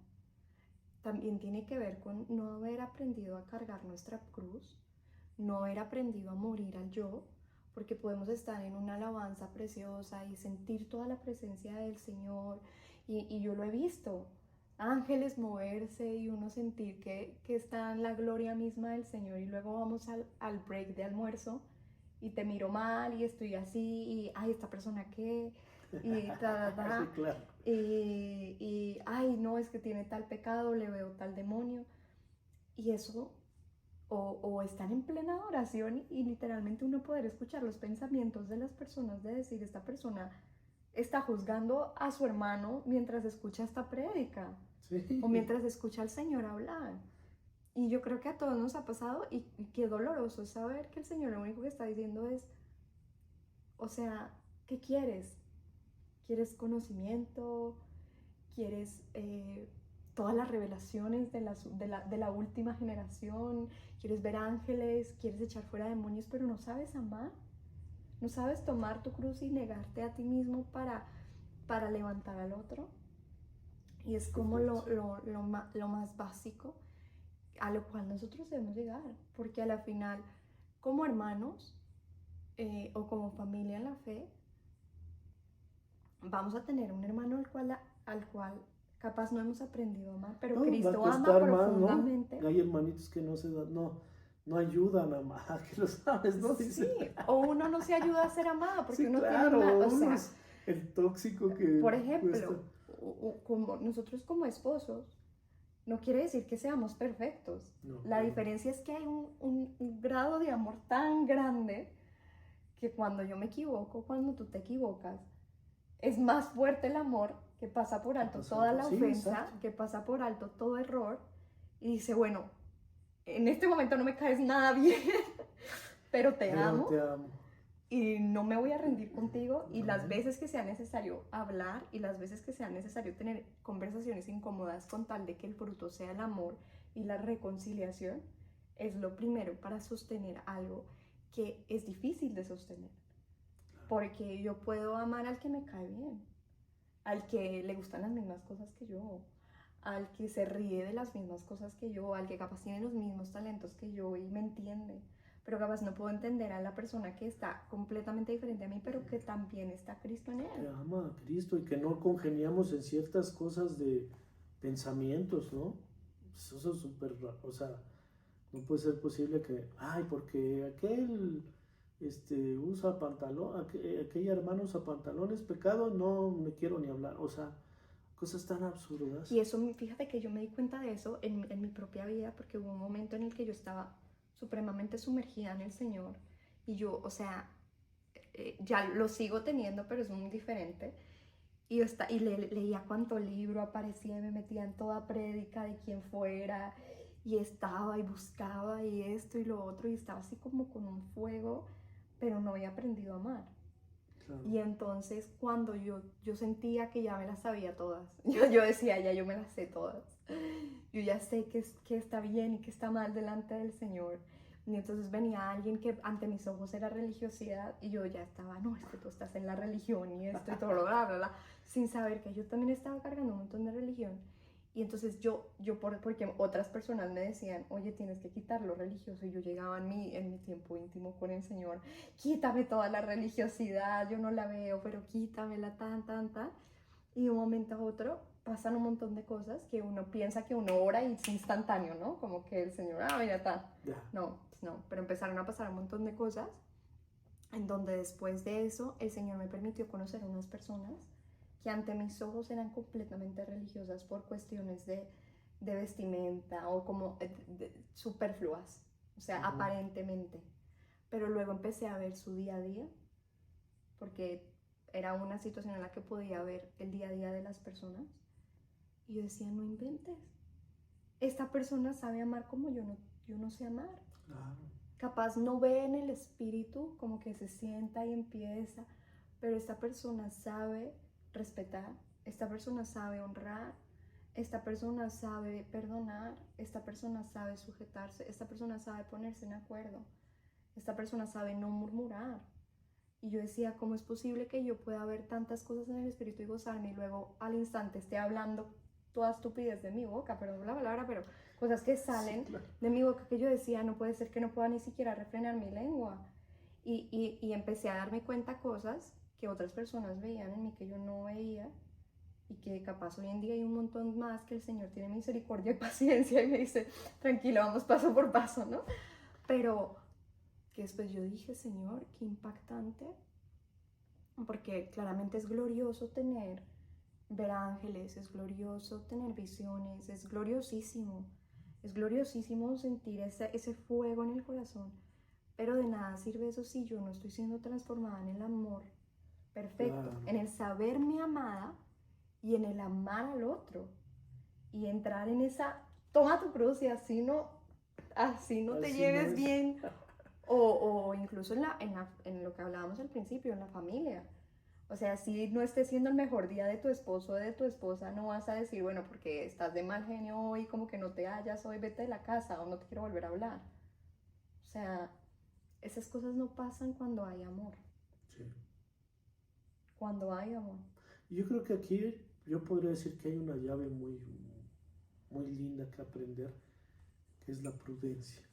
también tiene que ver con no haber aprendido a cargar nuestra cruz, no haber aprendido a morir al yo, porque podemos estar en una alabanza preciosa y sentir toda la presencia del Señor, y yo lo he visto, ángeles moverse y uno sentir que está en la gloria misma del Señor, y luego vamos al break de almuerzo y te miro mal y estoy así, y ay, esta persona qué, y
Sí, claro.
y ay, no, es que tiene tal pecado, le veo tal demonio, y eso, o están en plena oración y literalmente uno poder escuchar los pensamientos de las personas, de decir, esta persona está juzgando a su hermano mientras escucha esta prédica
Sí.
o mientras escucha al Señor hablar. Y yo creo que a todos nos ha pasado y qué doloroso es saber que el Señor lo único que está diciendo es, o sea, ¿qué quieres? ¿Quieres conocimiento? ¿Quieres todas las revelaciones de la última generación? ¿Quieres ver ángeles? ¿Quieres echar fuera demonios? Pero no sabes amar. ¿No sabes tomar tu cruz y negarte a ti mismo para levantar al otro? Y es como lo más básico a lo cual nosotros debemos llegar. Porque a la final, como hermanos o como familia en la fe, vamos a tener un hermano al cual capaz no hemos aprendido a amar, pero
No, va a
Cristo ama
costar más, ¿no?
profundamente.
Hay hermanitos que no se dan, no ayudan a amar, que lo sabes, ¿no?
Sí, o uno no se ayuda a ser amado porque
Sí,
uno
claro,
tiene una, o
uno
sea,
es el tóxico que
por ejemplo,
cuesta.
como nosotros como esposos, no quiere decir que seamos perfectos.
No,
La
no.
diferencia es que hay un grado de amor tan grande que cuando yo me equivoco, cuando tú te equivocas, es más fuerte el amor que pasa por alto toda la
Sí,
ofensa,
exacto.
que pasa por alto todo error y dice, bueno, en este momento no me caes nada bien, pero te
Pero
amo
te amo.
y no me voy a rendir contigo y las
Amén.
veces que sea necesario hablar y las veces que sea necesario tener conversaciones incómodas con tal de que el fruto sea el amor y la reconciliación, es lo primero para sostener algo que es difícil de sostener. Porque yo puedo amar al que me cae bien, al que le gustan las mismas cosas que yo, al que se ríe de las mismas cosas que yo, al que capaz tiene los mismos talentos que yo y me entiende, pero capaz no puedo entender a la persona que está completamente diferente a mí, pero que también está Cristo en
Que
él.
ama a Cristo y que no congeniamos en ciertas cosas de pensamientos, ¿no? Pues eso es súper raro, o sea, no puede ser posible que, ay, porque aquel usa pantalón, aquella hermana usa pantalón, es pecado, no me quiero ni hablar, o sea, cosas tan absurdas.
Y eso, fíjate que yo me di cuenta de eso en mi propia vida, porque hubo un momento en el que yo estaba supremamente sumergida en el Señor y yo, o sea, ya lo sigo teniendo, pero es muy diferente. Y leía cuánto libro aparecía y me metía en toda prédica de quien fuera y estaba y buscaba y esto y lo otro y estaba así como con un fuego, pero no había aprendido a amar.
Claro.
Y entonces cuando yo sentía que ya me las sabía todas, yo decía, ya yo me las sé todas, yo ya sé que está bien y que está mal delante del Señor. Y entonces venía alguien que ante mis ojos era religiosidad y yo ya estaba, no, es que tú estás en la religión y esto y todo, bla, bla, bla, sin saber que yo también estaba cargando un montón de religión. Y entonces porque otras personas me decían, oye, tienes que quitar lo religioso. Y yo llegaba en mi tiempo íntimo con el Señor, quítame toda la religiosidad, yo no la veo, pero quítamela, tan. Y de un momento a otro pasan un montón de cosas que uno piensa que uno ora y es instantáneo, ¿no? Como que el Señor, mira, está.
Ya.
No, no, pero empezaron a pasar un montón de cosas en donde después de eso el Señor me permitió conocer a unas personas que ante mis ojos eran completamente religiosas por cuestiones de vestimenta o como superfluas, o sea, aparentemente. Pero luego empecé a ver su día a día, porque era una situación en la que podía ver el día a día de las personas. Y yo decía, no inventes. Esta persona sabe amar como yo no sé amar.
Claro.
Capaz no ve en el espíritu como que se sienta y empieza, pero esta persona sabe respetar, esta persona sabe honrar, esta persona sabe perdonar, esta persona sabe sujetarse, esta persona sabe ponerse en acuerdo, esta persona sabe no murmurar. Y yo decía, ¿cómo es posible que yo pueda ver tantas cosas en el espíritu y gozarme y luego al instante esté hablando toda estupidez de mi boca, perdón la palabra, pero cosas que salen
Sí, claro.
de mi boca que yo decía, no puede ser que no pueda ni siquiera refrenar mi lengua. Y empecé a darme cuenta cosas que otras personas veían en mí que yo no veía y que capaz hoy en día hay un montón más que el Señor tiene misericordia y paciencia y me dice, tranquilo, vamos paso por paso, ¿no? Pero que después yo dije, Señor, qué impactante, porque claramente es glorioso ver ángeles, es glorioso tener visiones, es gloriosísimo sentir ese fuego en el corazón, pero de nada sirve eso si yo no estoy siendo transformada en el amor perfecto,
Claro.
en el saberme amada y en el amar al otro y entrar en esa, toma tu cruz y así no te
Así no
lleves
es.
bien, o incluso en lo que hablábamos al principio, en la familia. O sea, si no esté siendo el mejor día de tu esposo o de tu esposa, no vas a decir, bueno, porque estás de mal genio hoy, como que no te hallas hoy, vete de la casa o no te quiero volver a hablar. O sea, esas cosas no pasan cuando hay amor.
Sí.
Cuando hay amor.
Y yo creo que aquí yo podría decir que hay una llave muy, muy linda que aprender, que es la prudencia.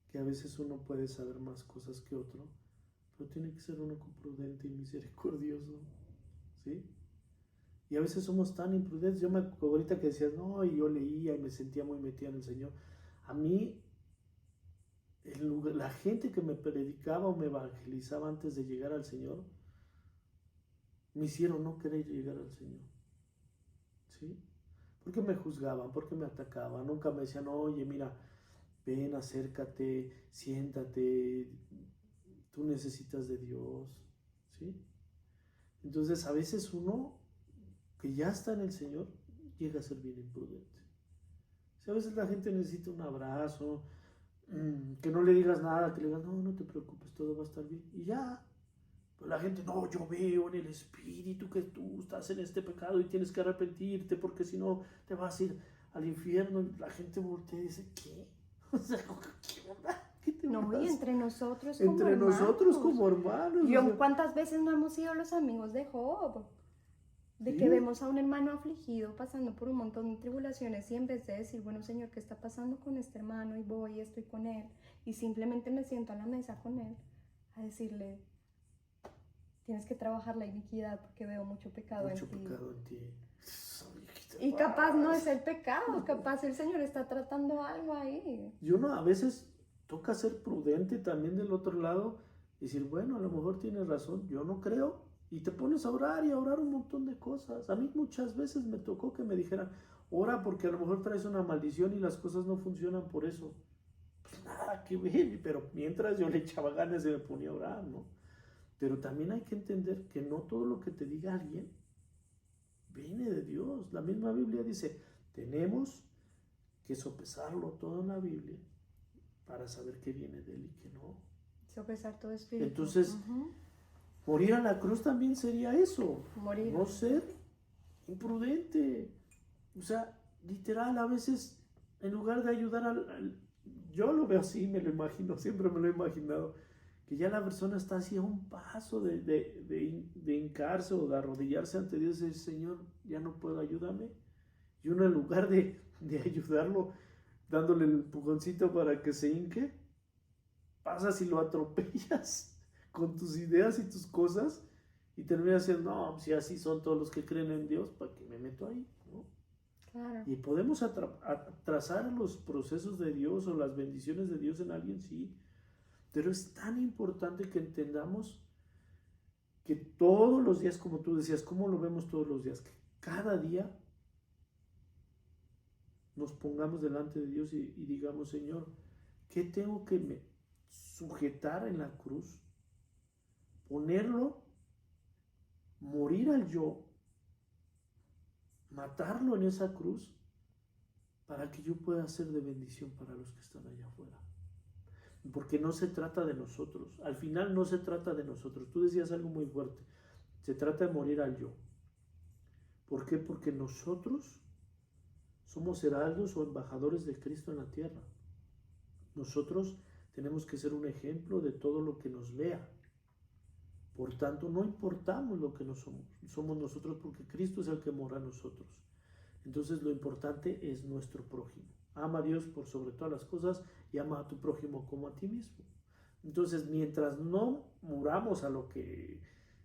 Que a veces uno puede saber más cosas que otro, pero tiene que ser uno prudente y misericordioso, ¿sí? Y a veces somos tan imprudentes. Yo me acuerdo ahorita que decías, no, y yo leía y me sentía muy metido en el Señor. A mí, la gente que me predicaba o me evangelizaba antes de llegar al Señor, me hicieron no querer llegar al Señor, ¿sí? Porque me juzgaban, porque me atacaban, nunca me decían, oye, mira, ven, acércate, siéntate, tú necesitas de Dios, ¿sí? Entonces a veces uno que ya está en el Señor llega a ser bien imprudente. Si a veces la gente necesita un abrazo, que no le digas nada, que le digas, no, no te preocupes, todo va a estar bien, y ya. Pero la gente, no, yo veo en el Espíritu que tú estás en este pecado y tienes que arrepentirte porque si no te vas a ir al infierno. Y la gente voltea y dice, ¿qué? O sea, ¿qué onda? ¿Qué te
No, y
pasa?
entre nosotros como
Entre
hermanos.
nosotros como hermanos. O sea,
¿Cuántas veces no hemos sido los amigos de Job? De que
sí,
vemos a un hermano afligido pasando por un montón de tribulaciones y en vez de decir, bueno, Señor, ¿qué está pasando con este hermano? Y voy y estoy con él. Y simplemente me siento a la mesa con él a decirle, tienes que trabajar la iniquidad porque veo mucho pecado
mucho
en ti.
pecado en ti.
Y capaz no es el pecado, capaz el Señor está tratando algo ahí.
Y uno a veces toca ser prudente también del otro lado y decir, bueno, a lo mejor tienes razón, yo no creo. Y te pones a orar y a orar un montón de cosas. A mí muchas veces me tocó que me dijeran, ora porque a lo mejor traes una maldición y las cosas no funcionan por eso. Pues nada que ver, pero mientras yo le echaba ganas y me ponía a orar, ¿no? Pero también hay que entender que no todo lo que te diga alguien viene de Dios. La misma Biblia dice, tenemos que sopesarlo todo en la Biblia para saber qué viene de él y qué no.
Sopesar todo espíritu.
Entonces, morir a la cruz también sería eso.
Morir.
No ser imprudente. O sea, literal, a veces, en lugar de ayudar yo lo veo así, me lo imagino, siempre me lo he imaginado, que ya la persona está así a un paso de hincarse o de arrodillarse ante Dios y decir, Señor, ya no puedo, ayúdame. Y uno en lugar de ayudarlo, dándole el empujoncito para que se hinque, pasas y lo atropellas con tus ideas y tus cosas y terminas diciendo, no, si así son todos los que creen en Dios, ¿para qué me meto ahí? ¿No?
Claro.
Y podemos trazar los procesos de Dios o las bendiciones de Dios en alguien, sí, pero es tan importante que entendamos que todos los días, como tú decías, ¿cómo lo vemos todos los días? Que cada día nos pongamos delante de Dios y digamos, Señor, ¿qué tengo que sujetar en la cruz? Ponerlo, morir al yo, matarlo en esa cruz, para que yo pueda ser de bendición para los que están allá afuera. Porque no se trata de nosotros, al final no se trata de nosotros. Tú decías algo muy fuerte, se trata de morir al yo. ¿Por qué? Porque nosotros somos heraldos o embajadores de Cristo en la tierra. Nosotros tenemos que ser un ejemplo de todo lo que nos vea. Por tanto, no importamos lo que no somos, somos nosotros porque Cristo es el que mora en nosotros. Entonces lo importante es nuestro prójimo. Ama a Dios por sobre todas las cosas y ama a tu prójimo como a ti mismo. Entonces, mientras no muramos a lo que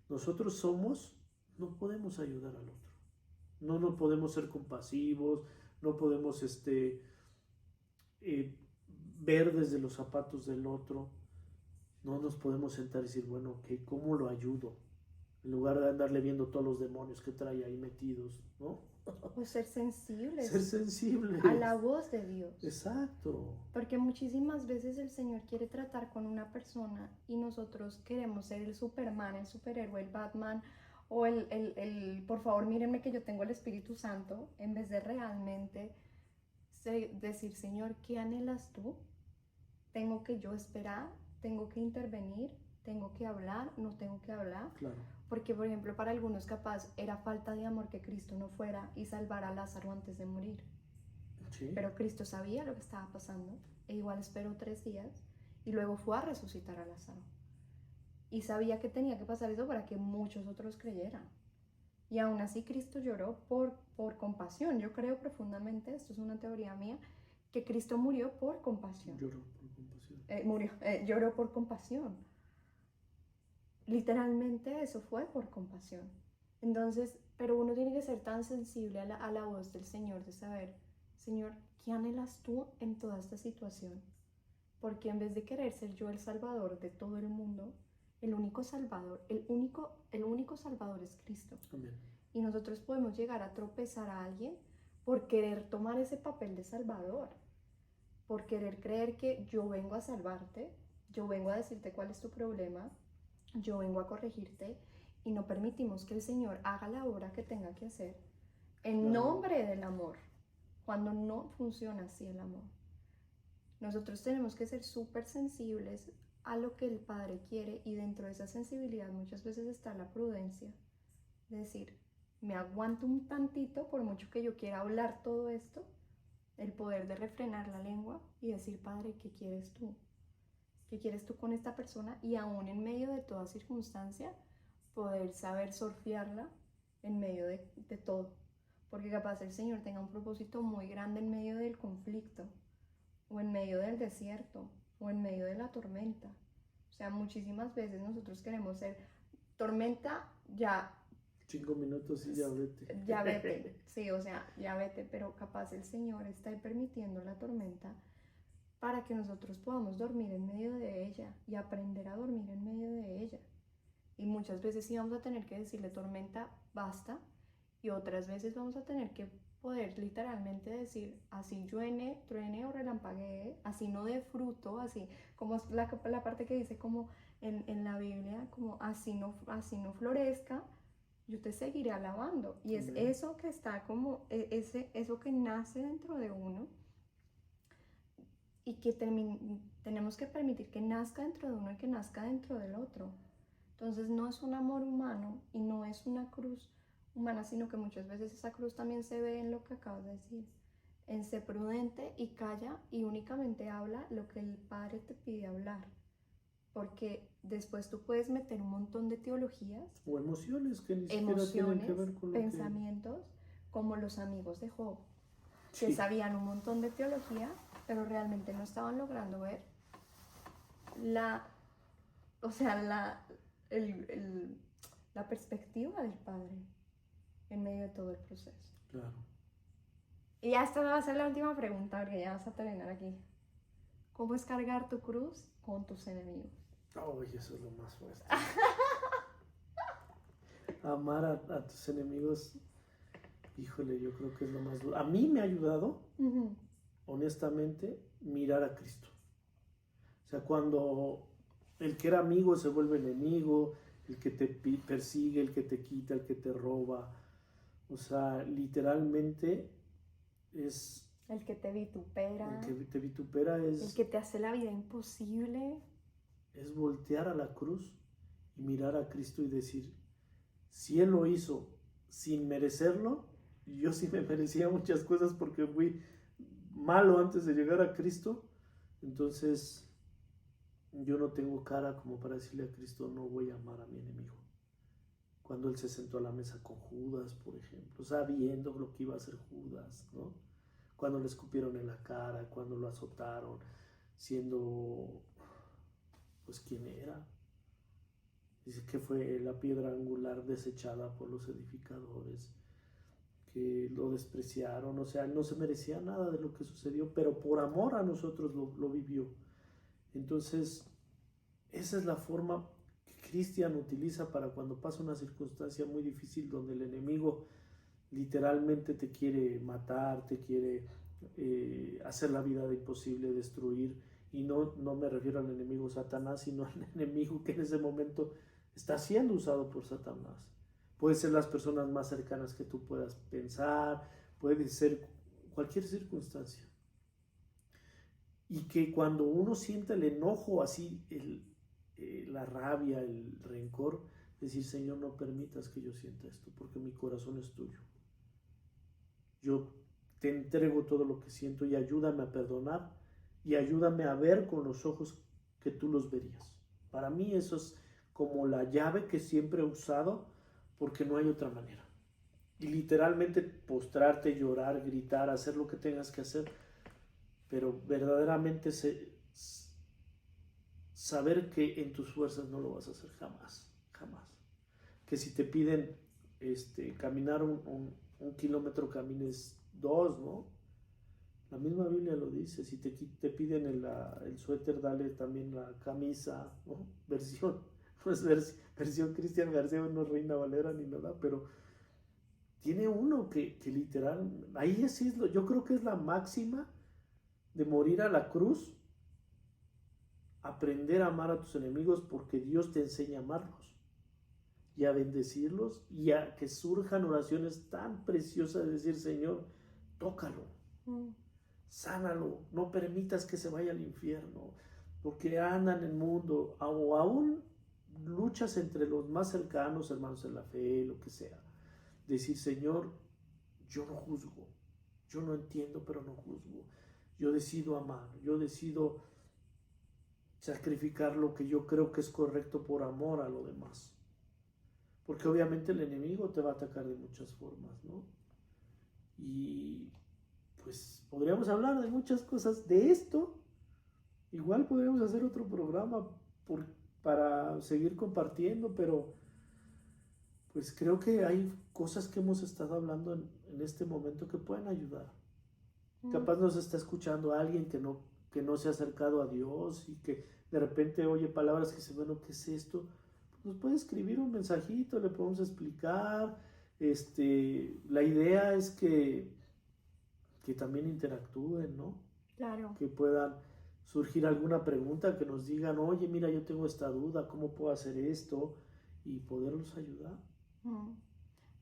nosotros somos, no podemos ayudar al otro. No podemos ser compasivos, no podemos ver desde los zapatos del otro. No nos podemos sentar y decir, bueno, ok, ¿cómo lo ayudo? en lugar de andarle viendo todos los demonios que trae ahí metidos, ¿no?
O ser sensibles
Ser sensibles.
a la voz de Dios.
Exacto.
Porque muchísimas veces el Señor quiere tratar con una persona y nosotros queremos ser el Superman, el superhéroe, el Batman o por favor mírenme que yo tengo el Espíritu Santo, en vez de realmente decir, Señor, ¿qué anhelas tú? ¿Tengo que yo esperar? ¿Tengo que intervenir? ¿Tengo que hablar? ¿No tengo que hablar?
Claro.
Porque, por ejemplo, para algunos capaz era falta de amor que Cristo no fuera y salvara a Lázaro antes de morir.
Sí.
Pero Cristo sabía lo que estaba pasando e igual esperó 3 días y luego fue a resucitar a Lázaro. Y sabía que tenía que pasar eso para que muchos otros creyeran. Y aún así Cristo lloró por compasión. Yo creo profundamente, esto es una teoría mía, que Cristo murió por compasión.
Lloró por compasión.
Lloró por compasión. Literalmente eso fue por compasión. Entonces, pero uno tiene que ser tan sensible a la voz del Señor, de saber, Señor, ¿qué anhelas tú en toda esta situación? Porque en vez de querer ser yo el salvador de todo el mundo, el único salvador es Cristo.
Amén.
Y nosotros podemos llegar a tropezar a alguien por querer tomar ese papel de salvador, por querer creer que yo vengo a salvarte, yo vengo a decirte cuál es tu problema, yo vengo a corregirte, y no permitimos que el Señor haga la obra que tenga que hacer en nombre del amor, cuando no funciona así el amor. Nosotros tenemos que ser súper sensibles a lo que el Padre quiere, y dentro de esa sensibilidad muchas veces está la prudencia, de decir, me aguanto un tantito por mucho que yo quiera hablar todo esto, el poder de refrenar la lengua y decir, Padre, ¿qué quieres tú? ¿Qué quieres tú con esta persona? Y aún en medio de toda circunstancia, poder saber surfearla en medio de todo. Porque capaz el Señor tenga un propósito muy grande en medio del conflicto, o en medio del desierto, o en medio de la tormenta. O sea, muchísimas veces nosotros queremos ser tormenta, ya
5 minutos y ya vete.
ya vete, sí, o sea, ya vete, pero capaz el Señor está permitiendo la tormenta para que nosotros podamos dormir en medio de ella y aprender a dormir en medio de ella. Y muchas veces sí vamos a tener que decirle, tormenta, basta, y otras veces vamos a tener que poder literalmente decir, así truene o relampaguee, así no dé fruto, así como es la parte que dice como en la Biblia, como así no florezca, yo te seguiré alabando. Y es eso que está como, eso que nace dentro de uno y que tenemos que permitir que nazca dentro de uno y que nazca dentro del otro. Entonces no es un amor humano y no es una cruz humana, sino que muchas veces esa cruz también se ve en lo que acabas de decir, en ser prudente y calla y únicamente habla lo que el Padre te pide hablar. Porque después tú puedes meter un montón de teologías
o emociones que ni siquiera tienen que ver con
pensamientos, como los amigos de Job, que
sí,
sabían un montón de teología, pero realmente no estaban logrando ver la perspectiva del Padre en medio de todo el proceso.
claro.
Y ya esta va a ser la última pregunta, porque ya vas a terminar aquí. ¿Cómo es cargar tu cruz con tus enemigos?
Ay, eso es lo más fuerte. Amar a tus enemigos, híjole, yo creo que es lo más duro. A mí me ha ayudado, honestamente, mirar a Cristo. O sea, cuando el que era amigo se vuelve enemigo, el que te persigue, el que te quita, el que te roba. O sea, literalmente es...
El que te vitupera.
El que te vitupera es...
El que te hace la vida imposible.
Es voltear a la cruz y mirar a Cristo y decir, si Él lo hizo sin merecerlo, yo sí me merecía muchas cosas porque fui malo antes de llegar a Cristo, entonces yo no tengo cara como para decirle a Cristo, no voy a amar a mi enemigo. Cuando Él se sentó a la mesa con Judas, por ejemplo, sabiendo lo que iba a hacer Judas, ¿no? Cuando le escupieron en la cara, cuando lo azotaron, siendo, pues, ¿quién era? Dice que fue la piedra angular desechada por los edificadores, que lo despreciaron, o sea, no se merecía nada de lo que sucedió, pero por amor a nosotros lo vivió. Entonces, esa es la forma Cristian utiliza para cuando pasa una circunstancia muy difícil donde el enemigo literalmente te quiere matar, te quiere hacer la vida imposible, destruir. Y no me refiero al enemigo Satanás, sino al enemigo que en ese momento está siendo usado por Satanás. Puede ser las personas más cercanas que tú puedas pensar, puede ser cualquier circunstancia. Y que cuando uno siente el enojo así, la rabia, el rencor, decir, Señor, no permitas que yo sienta esto, porque mi corazón es tuyo. Yo te entrego todo lo que siento y ayúdame a perdonar y ayúdame a ver con los ojos que tú los verías. Para mí eso es como la llave que siempre he usado, porque no hay otra manera. Y literalmente postrarte, llorar, gritar, hacer lo que tengas que hacer, pero verdaderamente saber que en tus fuerzas no lo vas a hacer jamás, jamás. Que si te piden caminar un kilómetro, camines 2, ¿no? La misma Biblia lo dice. Si te piden el suéter, dale también la camisa, ¿no? Versión, no es versión Cristian García, no Reina Valera ni nada, pero tiene uno que literal, ahí así es yo creo que es la máxima de morir a la cruz, aprender a amar a tus enemigos, porque Dios te enseña a amarlos y a bendecirlos y a que surjan oraciones tan preciosas de decir, Señor, tócalo, sánalo, no permitas que se vaya al infierno, porque andan en el mundo, o aún luchas entre los más cercanos, hermanos en la fe, lo que sea. Decir, Señor, yo no juzgo, yo no entiendo, pero no juzgo. Yo decido amar, yo decido sacrificar lo que yo creo que es correcto por amor a lo demás. Porque obviamente el enemigo te va a atacar de muchas formas, ¿no? Y pues podríamos hablar de muchas cosas de esto. Igual podríamos hacer otro programa para seguir compartiendo, pero pues creo que hay cosas que hemos estado hablando en este momento que pueden ayudar. Capaz nos está escuchando alguien que no se ha acercado a Dios y que de repente oye palabras que dice, bueno, ¿qué es esto? Nos puede escribir un mensajito, le podemos explicar. La idea es que también interactúen, ¿no?
Claro.
Que puedan surgir alguna pregunta, que nos digan, oye, mira, yo tengo esta duda, ¿cómo puedo hacer esto? Y poderlos ayudar.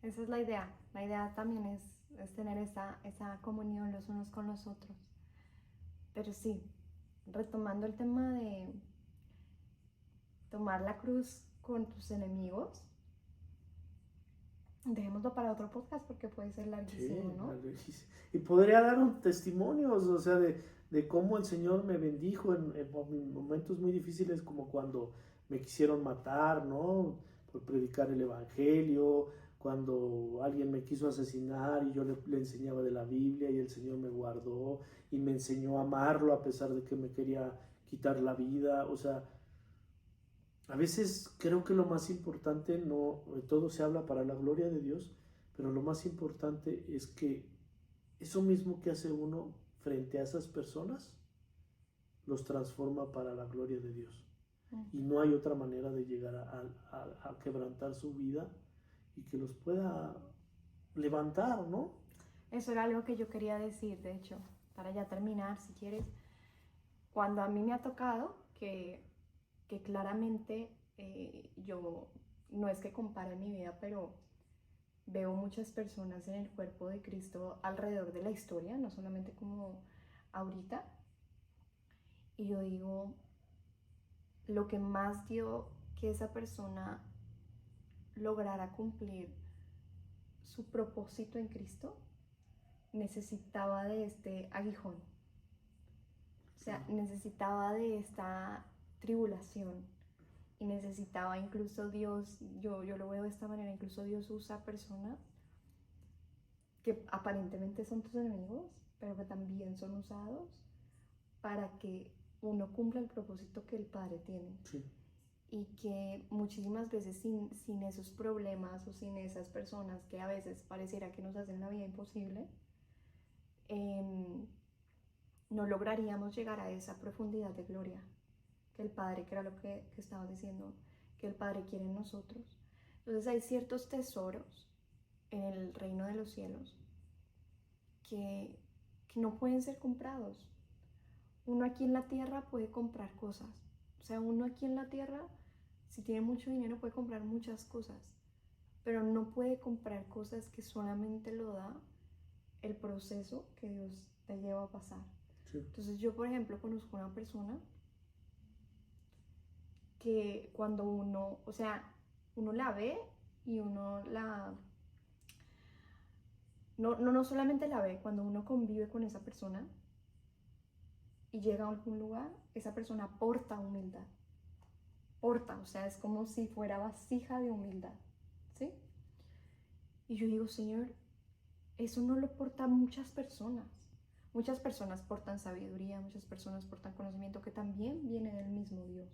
Esa es la idea. La idea también es tener esa comunión los unos con los otros. Pero sí, retomando el tema de tomar la cruz con tus enemigos, dejémoslo para otro podcast porque puede ser larguísimo,
Sí,
¿no?
y podría dar un testimonios, o sea, de cómo el Señor me bendijo en momentos muy difíciles, como cuando me quisieron matar, ¿no? Por predicar el Evangelio, cuando alguien me quiso asesinar y yo le enseñaba de la Biblia y el Señor me guardó y me enseñó a amarlo a pesar de que me quería quitar la vida. O sea, a veces creo que lo más importante, no, todo se habla para la gloria de Dios, pero lo más importante es que eso mismo que hace uno frente a esas personas, los transforma para la gloria de Dios. Y no hay otra manera de llegar a quebrantar su vida y que los pueda levantar, ¿no?
Eso era algo que yo quería decir, de hecho, para ya terminar, si quieres. Cuando a mí me ha tocado que claramente yo no es que compare mi vida, pero veo muchas personas en el cuerpo de Cristo alrededor de la historia, no solamente como ahorita. Y yo digo, lo que más dio que esa persona lograra cumplir su propósito en Cristo, necesitaba de este aguijón. O sea, necesitaba de esta tribulación y necesitaba incluso Dios, yo lo veo de esta manera, incluso Dios usa personas que aparentemente son tus enemigos, pero que también son usados para que uno cumpla el propósito que el Padre tiene.
Sí.
Y que muchísimas veces sin esos problemas o sin esas personas que a veces pareciera que nos hacen la vida imposible, no lograríamos llegar a esa profundidad de gloria que el Padre, que era lo que estabas diciendo, que el Padre quiere en nosotros. Entonces hay ciertos tesoros en el reino de los cielos que no pueden ser comprados. Uno aquí en la tierra puede comprar cosas. O sea, uno aquí en la tierra, si tiene mucho dinero, puede comprar muchas cosas, pero no puede comprar cosas que solamente lo da el proceso que Dios te lleva a pasar.
Sí.
Entonces yo, por ejemplo, conozco una persona que cuando uno, o sea, uno la ve y uno la... No solamente la ve, cuando uno convive con esa persona y llega a algún lugar, esa persona porta humildad. Porta, o sea, es como si fuera vasija de humildad, ¿sí? Y yo digo, Señor, eso no lo portan muchas personas. Muchas personas portan sabiduría, muchas personas portan conocimiento que también viene del mismo Dios.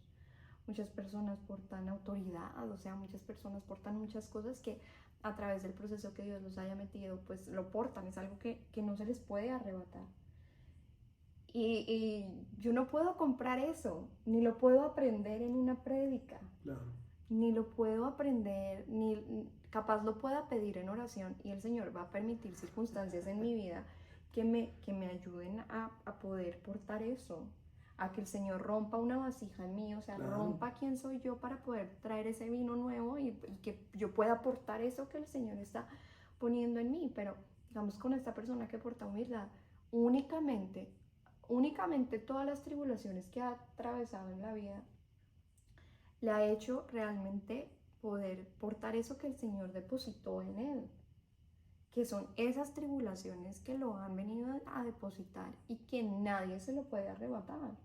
Muchas personas portan autoridad, o sea, muchas personas portan muchas cosas que a través del proceso que Dios los haya metido, pues lo portan, es algo que no se les puede arrebatar. Y yo no puedo comprar eso, ni lo puedo aprender en una prédica,
Claro.
ni lo puedo aprender, ni capaz lo pueda pedir en oración, y el Señor va a permitir circunstancias en mi vida que me ayuden a poder portar eso, a que el Señor rompa una vasija en mí, o sea,
Claro.
rompa quién soy yo para poder traer ese vino nuevo y que yo pueda portar eso que el Señor está poniendo en mí. Pero digamos, con esta persona que porta humildad, únicamente todas las tribulaciones que ha atravesado en la vida le ha hecho realmente poder portar eso que el Señor depositó en él, que son esas tribulaciones que lo han venido a depositar y que nadie se lo puede arrebatar.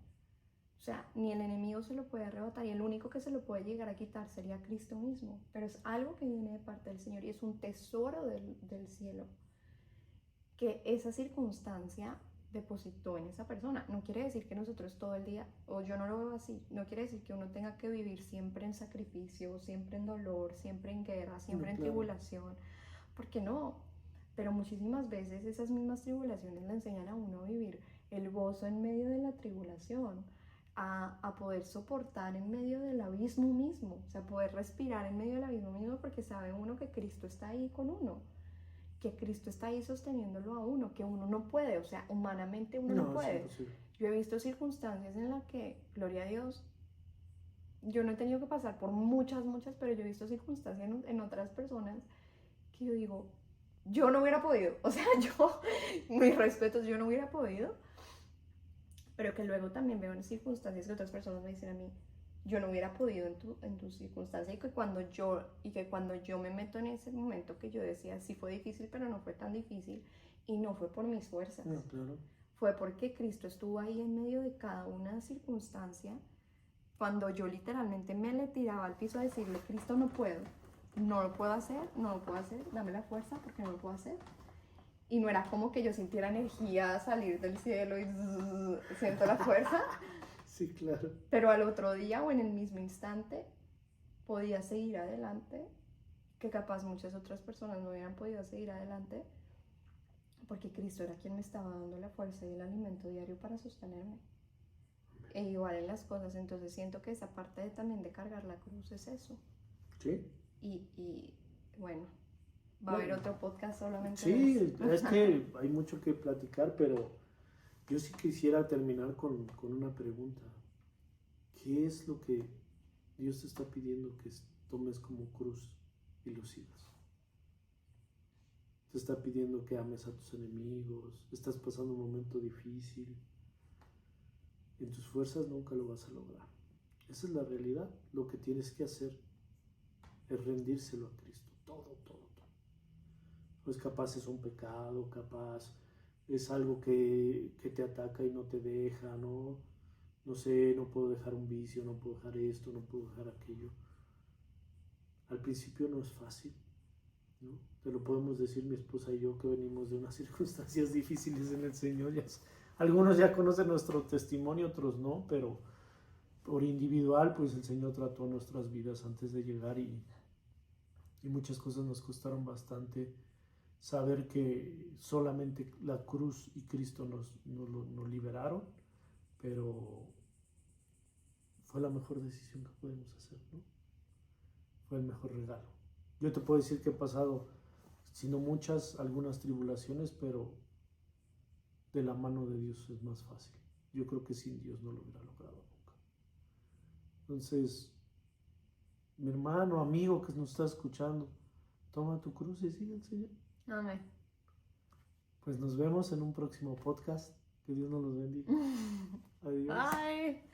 O sea, ni el enemigo se lo puede arrebatar, y el único que se lo puede llegar a quitar sería Cristo mismo. Pero es algo que viene de parte del Señor y es un tesoro del cielo que esa circunstancia depositó en esa persona. No quiere decir que nosotros todo el día, o yo no lo veo así, no quiere decir que uno tenga que vivir siempre en sacrificio, siempre en dolor, siempre en guerra, siempre en tribulación, porque no. Pero muchísimas veces esas mismas tribulaciones le enseñan a uno a vivir el gozo en medio de la tribulación, a poder soportar en medio del abismo mismo, o sea, poder respirar en medio del abismo mismo, porque sabe uno que Cristo está ahí con uno, que Cristo está ahí sosteniéndolo a uno, que uno no puede, o sea, humanamente uno no puede. Yo he visto circunstancias en las que, gloria a Dios, yo no he tenido que pasar por muchas, pero yo he visto circunstancias en otras personas que yo digo, yo no hubiera podido, o sea, mis respetos, yo no hubiera podido, pero que luego también veo en circunstancias que otras personas me dicen a mí, yo no hubiera podido en tu circunstancia, y que cuando yo me meto en ese momento que yo decía, sí fue difícil, pero no fue tan difícil, y no fue por mis fuerzas,
No, claro.
fue porque Cristo estuvo ahí en medio de cada una circunstancia, cuando yo literalmente me le tiraba al piso a decirle, Cristo, no puedo, no lo puedo hacer, dame la fuerza porque no lo puedo hacer. Y no era como que yo sintiera energía salir del cielo y siento la fuerza.
Sí, claro.
Pero al otro día o en el mismo instante podía seguir adelante, que capaz muchas otras personas no hubieran podido seguir adelante, porque Cristo era quien me estaba dando la fuerza y el alimento diario para sostenerme. E igual en las cosas, entonces siento que esa parte también de cargar la cruz es eso.
Sí.
Y bueno, va a haber otro podcast solamente.
Sí, es que hay mucho que platicar, pero yo sí quisiera terminar con una pregunta. ¿Qué es lo que Dios te está pidiendo que tomes como cruz y lo sigas? Te está pidiendo que ames a tus enemigos, estás pasando un momento difícil. En tus fuerzas nunca lo vas a lograr. Esa es la realidad. Lo que tienes que hacer es rendírselo a Cristo. Todo. Pues capaz es un pecado, capaz es algo que te ataca y no te deja, ¿no? No sé, no puedo dejar un vicio, no puedo dejar esto, no puedo dejar aquello. Al principio no es fácil, ¿no? Te lo podemos decir mi esposa y yo, que venimos de unas circunstancias difíciles en el Señor. Algunos ya conocen nuestro testimonio, otros no, pero por individual, pues el Señor trató nuestras vidas antes de llegar, y muchas cosas nos costaron bastante. Saber que solamente la cruz y Cristo nos liberaron, pero fue la mejor decisión que podemos hacer, ¿no? fue el mejor regalo. Yo te puedo decir que he pasado, si no muchas, algunas tribulaciones, pero de la mano de Dios es más fácil. Yo creo que sin Dios no lo hubiera logrado nunca. Entonces, mi hermano, amigo que nos está escuchando, toma tu cruz y sigue al Señor.
Amén.
Pues nos vemos en un próximo podcast. Que Dios nos los bendiga. Adiós.
Bye.